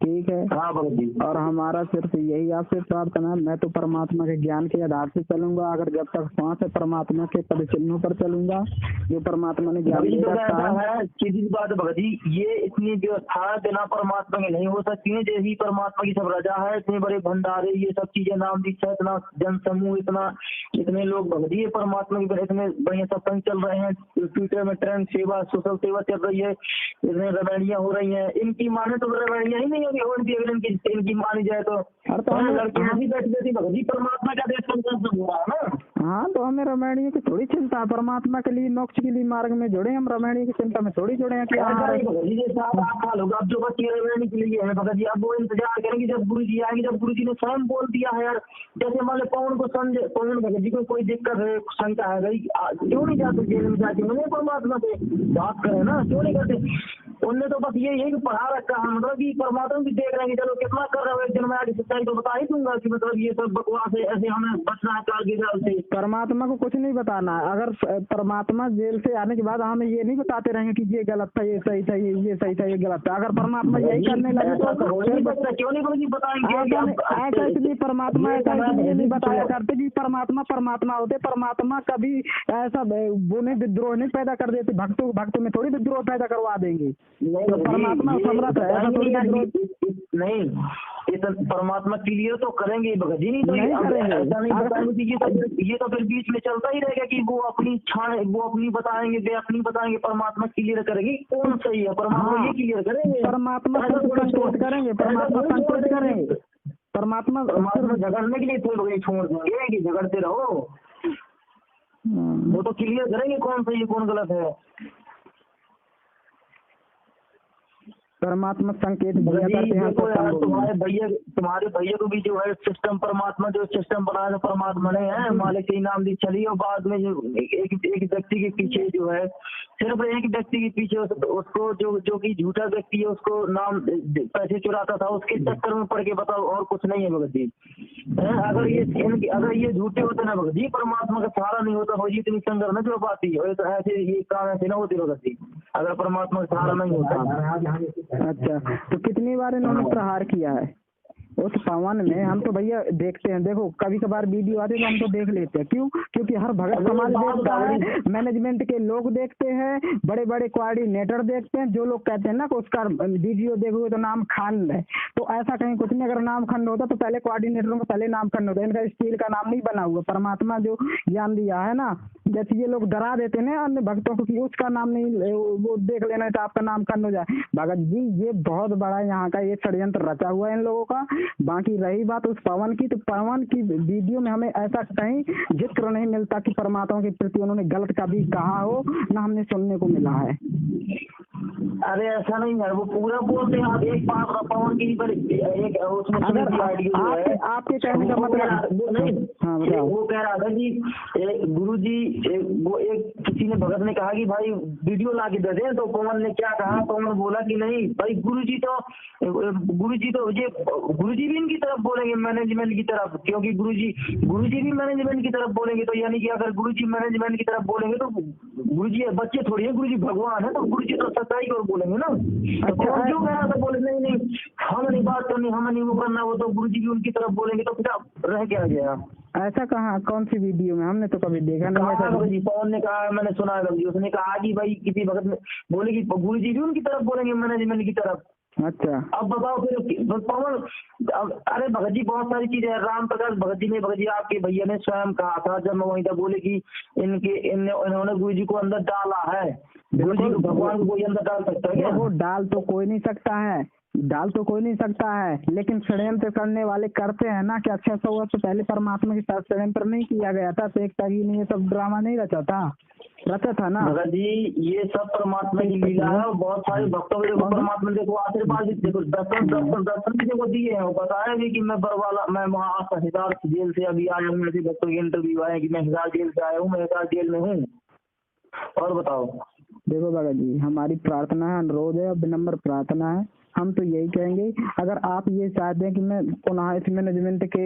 ठीक है। हाँ भगत जी, और हमारा सिर्फ यही आपसे प्रार्थना है, मैं तो परमात्मा के ज्ञान के आधार से चलूंगा, अगर जब तक सांस है परमात्मा के पद चिन्हों पर चलूंगा जो परमात्मा ने ज्ञान दिया है। सीधी बात भगत जी, ये इतनी व्यवस्था बिना परमात्मा के नहीं हो सकती है। जैसी परमात्मा की सब रजा है, इतने बड़े भंडारे, ये सब चीजें, नाम दीक्षा, इतना जन समूह, इतने लोग भगत जी परमात्मा के इतने बढ़िया सत्संग चल रहे हैं, ट्विटर में ट्रेंड सेवा, सोशल सेवा चल रही है, इतने रमैनियां हो रही है। इनकी माने तो रमैनियां ही नहीं इनकी मानी जाए तो लड़कियां भी बैठ जाती भगत जी, परमात्मा का देश हुआ है ना। हाँ तो हमें रमैनियों की थोड़ी चिंता है, परमात्मा के लिए मोक्ष के लिए मार्ग में जुड़े, हम रमैनियों की चिंता में थोड़ी जुड़े हैं कि अब जो बच्चे रमैनी के लिए है भगत जी, अब वो इंतजार करेंगे जब गुरु जी आएंगे, जब गुरु जी ने स्वयं बोल दिया है यार। जैसे मान लो पवन भगत जी को कोई दिक्कत है, शंका है, भाई क्यों नहीं जाते जेल में जाके, मैंने परमात्मा से बात करे ना, क्यों नहीं करते। उनने तो बस यही पढ़ा रखा है, मतलब कि परमात्मा भी देख रहे हैं, चलो कितना कर रहे हो, एक दिन मैं आगे सच्चाई तो बता ही दूंगा कि मतलब ये सब बकवास है, ऐसे हमें बचना है काल की जाल से। परमात्मा को कुछ नहीं बताना, अगर परमात्मा जेल से आने के बाद हमें ये नहीं बताते रहेंगे कि ये गलत था, ये सही था, ये सही था, ये गलत था। अगर परमात्मा यही करने लगे तो क्यों नहीं बताएंगे। ऐसा इसलिए परमात्मा ऐसा इसलिए नहीं बताया करते कि परमात्मा होते, परमात्मा कभी ऐसा वो नहीं विद्रोह नहीं पैदा कर देते, भक्त में थोड़ी विद्रोह पैदा करवा देंगे। तो परमात्मा समर्थ है, ऐसा थोड़ी नहीं, ये तो परमात्मा क्लियर तो करेंगे भगत जी, नहीं तो नहीं करेंगे, ऐसा नहीं बताएंगे। ये तो फिर बीच में चलता ही रहेगा कि वो अपनी बताएंगे, वे अपनी बताएंगे, परमात्मा क्लियर करेंगे कौन सही है, परमात्मा ये क्लियर करेंगे, परमात्मा संतोष करेंगे, परमात्मा संतोष करेंगे, परमात्मा झगड़ने के लिए थोड़ी छोड़ देंगे कि झगड़ते रहो, वो तो क्लियर करेंगे कौन सही है कौन गलत है। परमात्मा संकेत दिया करते हैं। तुम्हारे भैया को भी जो है सिस्टम परमात्मा जो सिस्टम बनाया परमात्मा ने है, मालिक के नाम दी चली, और बाद में जो एक व्यक्ति के पीछे जो है सिर्फ एक व्यक्ति के पीछे उसको जो कि झूठा व्यक्ति है उसको नाम पैसे चुराता था, उसके चक्कर में पड़ के बताओ, और कुछ नहीं है भगत जी। अगर ये झूठे होते ना भगत जी, परमात्मा का सहारा नहीं होता, भगत जी इतनी संघर्ष न जो पाती, और तो ऐसे ये काम ऐसे ना होती भगत जी अगर परमात्मा का सहारा नहीं होता। अच्छा, तो कितनी बार इन्होंने प्रहार किया है उस पवन में? हम तो भैया देखते हैं, देखो कभी कभार वीडियो आते तो हम तो देख लेते हैं। क्यों? क्योंकि हर भगत समाज देखता है, मैनेजमेंट के लोग देखते हैं, बड़े बड़े कोऑर्डिनेटर देखते हैं। जो लोग कहते हैं ना कि उसका वीडियो देखोगे तो नाम खंड है, तो ऐसा कहीं कुछ नहीं। अगर नाम खंड होता तो पहले कोऑर्डिनेटरों का पहले नाम खंड होता है। इनका स्टील का नाम नहीं बना हुआ। परमात्मा जो ज्ञान दिया है ना, जैसे ये लोग डरा देते हैं अन्य भक्तों को कि उसका नाम नहीं, वो देख लेना तो आपका नाम खंड हो जाए। भगत जी ये बहुत बड़ा यहाँ का ये षड्यंत्र रचा हुआ है इन लोगों का। बाकी रही बात उस पवन की, तो पवन की वीडियो में हमें ऐसा कहीं जिक्र नहीं मिलता कि परमात्मा के प्रति उन्होंने गलत कभी कहा हो, ना हमने सुनने को मिला है। अरे ऐसा नहीं है, वो पूरा बोलते हैं। आप एक बात पवन की एक उसमें आपके कहने का मतलब नहीं, हाँ बताओ। वो कह रहा था कि गुरुजी वो एक किसी ने भगत ने कहा कि भाई वीडियो ला के दे दे, तो पवन ने क्या कहा, पवन बोला कि नहीं भाई गुरुजी तो ये गुरुजी भी इनकी तरफ बोलेंगे मैनेजमेंट की तरफ, क्योंकि गुरुजी भी मैनेजमेंट की तरफ बोलेंगे, तो यानी कि अगर गुरुजी मैनेजमेंट की तरफ बोलेंगे तो गुरुजी बच्चे थोड़ी है, गुरुजी भगवान है, तो गुरुजी तो सच्चाई को बोलेंगे ना। तो कौन क्यों कह रहा था, बोले नहीं हम नहीं बात करनी, हमें नहीं वो करना, वो तो गुरुजी भी उनकी तरफ बोलेंगे, तो क्या रह क्या गया? ऐसा कहाँ, कौन सी वीडियो में? हमने तो कभी देखा नहीं। पवन ने कहा, मैंने सुना है जी, उसने कहा कि भाई किसी भगत में बोले कि गुरुजी भी उनकी तरफ बोलेंगे मैनेजमेंट की तरफ। अच्छा, अब बताओ फिर पवन। अरे भगत जी बहुत सारी चीजें, राम प्रकाश भगत जी आपके भैया ने स्वयं कहा था जब मैं वहीं था, बोले कि इन्होंने गुरु जी को अंदर डाला है। गुरु जी को भगवान को कोई अंदर डाल सकता है? वो डाल तो कोई नहीं सकता है, लेकिन षड्यंत्र करने वाले करते हैं ना। क्या 600 वर्ष पहले परमात्मा के साथ षड्यंत्र नहीं किया गया था? तो एक तरी ने ये सब ड्रामा नहीं रचा था ना भगत जी। ये सब परमात्मा की लीला है, और बहुत सारे भक्तों को देखो परमात्मा देखो आशीर्वाद देखो, दर्शन भी देखो दिए हैं। वो बताया भी कि मैं बरवाला, मैं वहाँ हिसार जेल से अभी आया हूँ, ऐसे भक्तों के इंटरव्यू आए कि मैं हिसार जेल से आया हूँ, मैं हिसार जेल में हूँ। और बताओ, देखो भगत जी हमारी प्रार्थना है, अनुरोध है, विनम्र प्रार्थना है। हम तो यही कहेंगे, अगर आप ये चाहते हैं कि मैं पुनः इस मैनेजमेंट के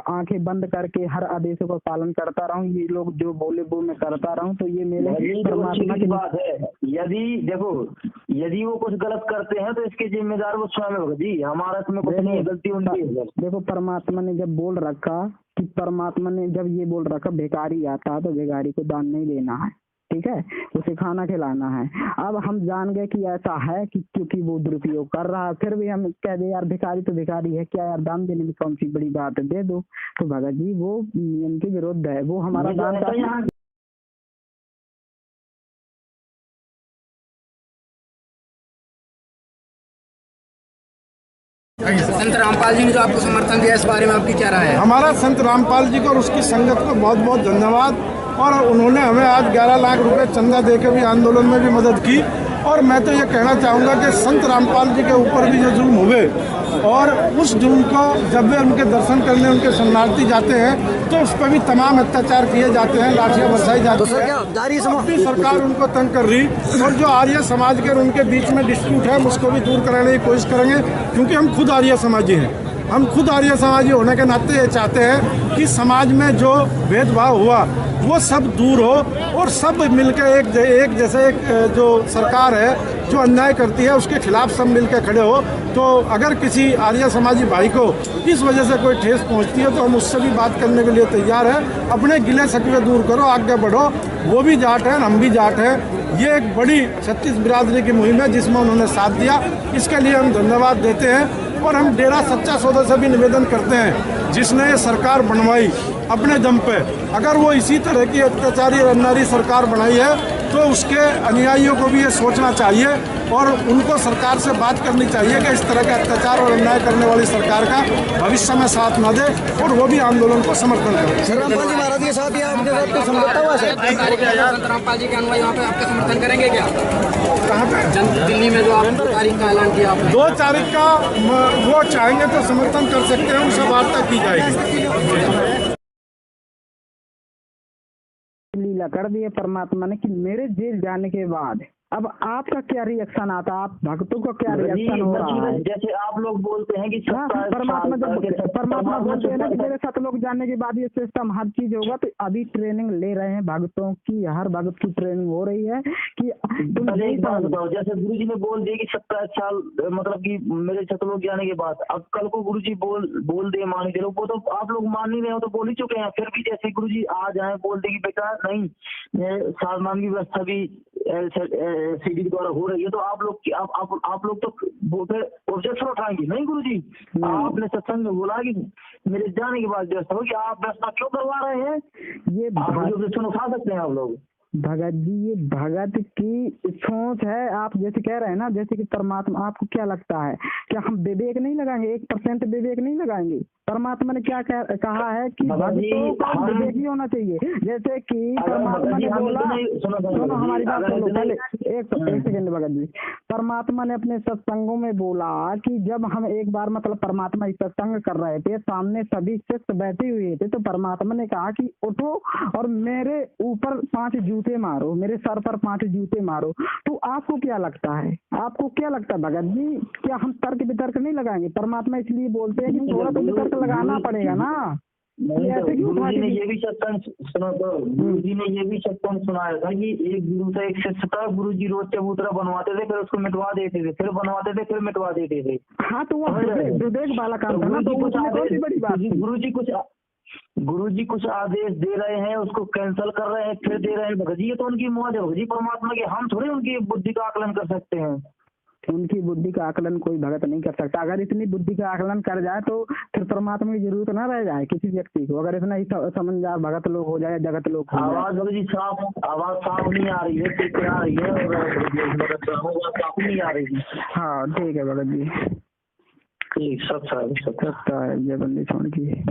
आंखें बंद करके हर आदेशों का पालन करता रहूं, ये लोग जो बोले वो मैं करता रहूं, तो ये मेरे परमात्मा की बात है। यदि वो कुछ गलत करते हैं तो इसके जिम्मेदार वो स्वयं भगत जी, हमारा इसमें कुछ नहीं है, गलती उनकी है। देखो परमात्मा ने जब बोल रखा भिखारी आता तो भिखारी को दान नहीं देना है, ठीक है, उसे खाना खिलाना है। अब हम जान गए कि ऐसा है कि क्योंकि वो दुरुपयोग कर रहा है, फिर भी हम कह दे यार भिखारी तो भिखारी है, क्या यार दान देने में कौन सी बड़ी बात है, दे दो। तो भगत जी वो नियम के विरुद्ध है, वो हमारा दान का। संत रामपाल जी ने जो आपको समर्थन दिया, इस बारे में आपकी क्या राय है? हमारा संत रामपाल जी को और उसकी संगत को बहुत बहुत धन्यवाद। और उन्होंने हमें आज 11 लाख रुपए चंदा देकर भी आंदोलन में भी मदद की। और मैं तो ये कहना चाहूँगा कि संत रामपाल जी के ऊपर भी जो जुल्म हुए, और उस जुल्म को जब वे उनके दर्शन करने उनके शरणार्थी जाते हैं तो उस पर भी तमाम अत्याचार किए जाते हैं, लाठियाँ बरसाई जाती हैं। अपनी सरकार उनको तंग कर रही, और जो आर्य समाज के उनके बीच में डिस्प्यूट है उसको भी दूर कराने की कोशिश करेंगे, क्योंकि हम खुद आर्य समाजी हैं। हम खुद आर्य समाजी होने के नाते ये चाहते हैं कि समाज में जो भेदभाव हुआ वो सब दूर हो, और सब मिलकर एक जैसे एक जो सरकार है जो अन्याय करती है उसके खिलाफ सब मिलकर खड़े हो। तो अगर किसी आर्य समाजी भाई को इस वजह से कोई ठेस पहुंचती है तो हम उससे भी बात करने के लिए तैयार हैं। अपने गिले शिकवे दूर करो, आगे बढ़ो। वो भी जाट हैं, हम भी जाट हैं। ये एक बड़ी 36 बिरादरी की मुहिम है जिसमें उन्होंने साथ दिया, इसके लिए हम धन्यवाद देते हैं। और हम डेरा सच्चा सौदा से भी निवेदन करते हैं, जिसने ये सरकार बनवाई अपने दम पे, अगर वो इसी तरह की अत्याचारी और अन्यायी सरकार बनाई है तो उसके अनुयायियों को भी ये सोचना चाहिए और उनको सरकार से बात करनी चाहिए कि इस तरह के अत्याचार और अन्याय करने वाली सरकार का भविष्य में साथ न दे, और वो भी आंदोलन को समर्थन करें। रामपाल जी महाराज के साथ या आपके साथ समझौता हुआ सर? रामपाल जी के अनुयायी वहाँ पे आपका समर्थन करेंगे क्या? चाहते हैं। दिल्ली में जो आप 2 तारीख का ऐलान किया आपने, 2 तारीख का वो चाहेंगे तो समर्थन कर सकते हैं, उनसे वार्ता की जाएगी। लीला कर दी है परमात्मा ने कि मेरे जेल जाने के बाद अब आपका क्या रिएक्शन आता है, आप भक्तों का क्या रिएक्शन हो रहा है? जैसे आप लोग बोलते हैं कि परमात्मा बोलते हैं ना कि मेरे 7 लोग जाने के बाद ये सिस्टम हर चीज होगा। तो अभी ट्रेनिंग ले रहे हैं भक्तों की, हर भक्त की ट्रेनिंग हो रही है कि तुम एक बात बताओ, जैसे गुरुजी ने बोल दिया कि 27 साल मतलब कि मेरे 7 लोग जाने के बाद, अब कल को गुरुजी बोल दे मान के लोग, वो तो आप लोग मान नहीं रहे हो, तो बोल ही चुके हैं। फिर भी जैसे गुरुजी आ जाए बोल दे कि बेटा नहीं सामान की व्यवस्था भी सीडी द्वारा हो रही है, तो आप लोग तो वो फिर ऑब्जेक्शन उठाएंगे नहीं गुरुजी। आपने सत्संग में बोला कि मेरे जाने के बाद व्यवस्था हो कि आप व्यवस्था क्यों करवा रहे हैं, ये ऑब्जेक्शन उठा सकते हैं आप लोग। भगत जी ये भगत की सोच है। आप जैसे कह रहे हैं ना, जैसे कि परमात्मा, आपको क्या लगता है क्या हम विवेक नहीं लगाएंगे, 1% विवेक नहीं लगाएंगे? परमात्मा ने क्या कहा है कि भक्तों का विवेक ही होना चाहिए। जैसे कि परमात्मा ने बोला, सुनो हमारी बात सुनो पहले, एक सेकंड भगत जी। परमात्मा ने अपने सत्संगों में बोला कि जब हम एक बार मतलब परमात्मा सत्संग कर रहे थे, सामने सभी शिष्य बैठे हुए थे, तो परमात्मा ने कहा कि उठो और मेरे ऊपर 5 जूते मारो, मेरे सर पर 5 जूते मारो। तो आपको क्या लगता है, आपको क्या लगता है भगत जी, क्या हम तर्क वितर्क नहीं लगाएंगे? परमात्मा इसलिए बोलते हैं कि थोड़ा तो वितर्क लगाना पड़ेगा ना। गुरुजी ने ये भी सत्संग सुनो, तो गुरुजी ने ये भी सत्संग सुनाया था कि एक गुरु से एक शिष्य था, गुरुजी रोज चबूतरा बनवाते थे, फिर उसको मिटवा देते थे, फिर बनवाते थे, फिर मिटवा देते थे। हाँ तो वो विवेक वाला काम था ना, तो कुछ बड़ी बात। गुरुजी कुछ आदेश दे रहे हैं, उसको कैंसिल कर रहे हैं, फिर दे रहे हैं। भगत जी ये तो उनकी मौज है भगत जी परमात्मा की, हम थोड़े उनकी बुद्धि का आकलन कर सकते हैं। उनकी बुद्धि का आकलन कोई भगत नहीं कर सकता। अगर इतनी बुद्धि का आकलन कर जाए तो फिर परमात्मा की जरूरत ना रह जाए किसी व्यक्ति को। अगर इतना ही समझदार भगत लोग हो जाए, जगत लोग हो जाए। आवाज भगत जी आवाज साफ नहीं आ रही है, ठीक आ रही है और साफ नहीं आ रही है। हाँ ठीक है भगत जी, ठीक सब है जय बंदी छोड़ की।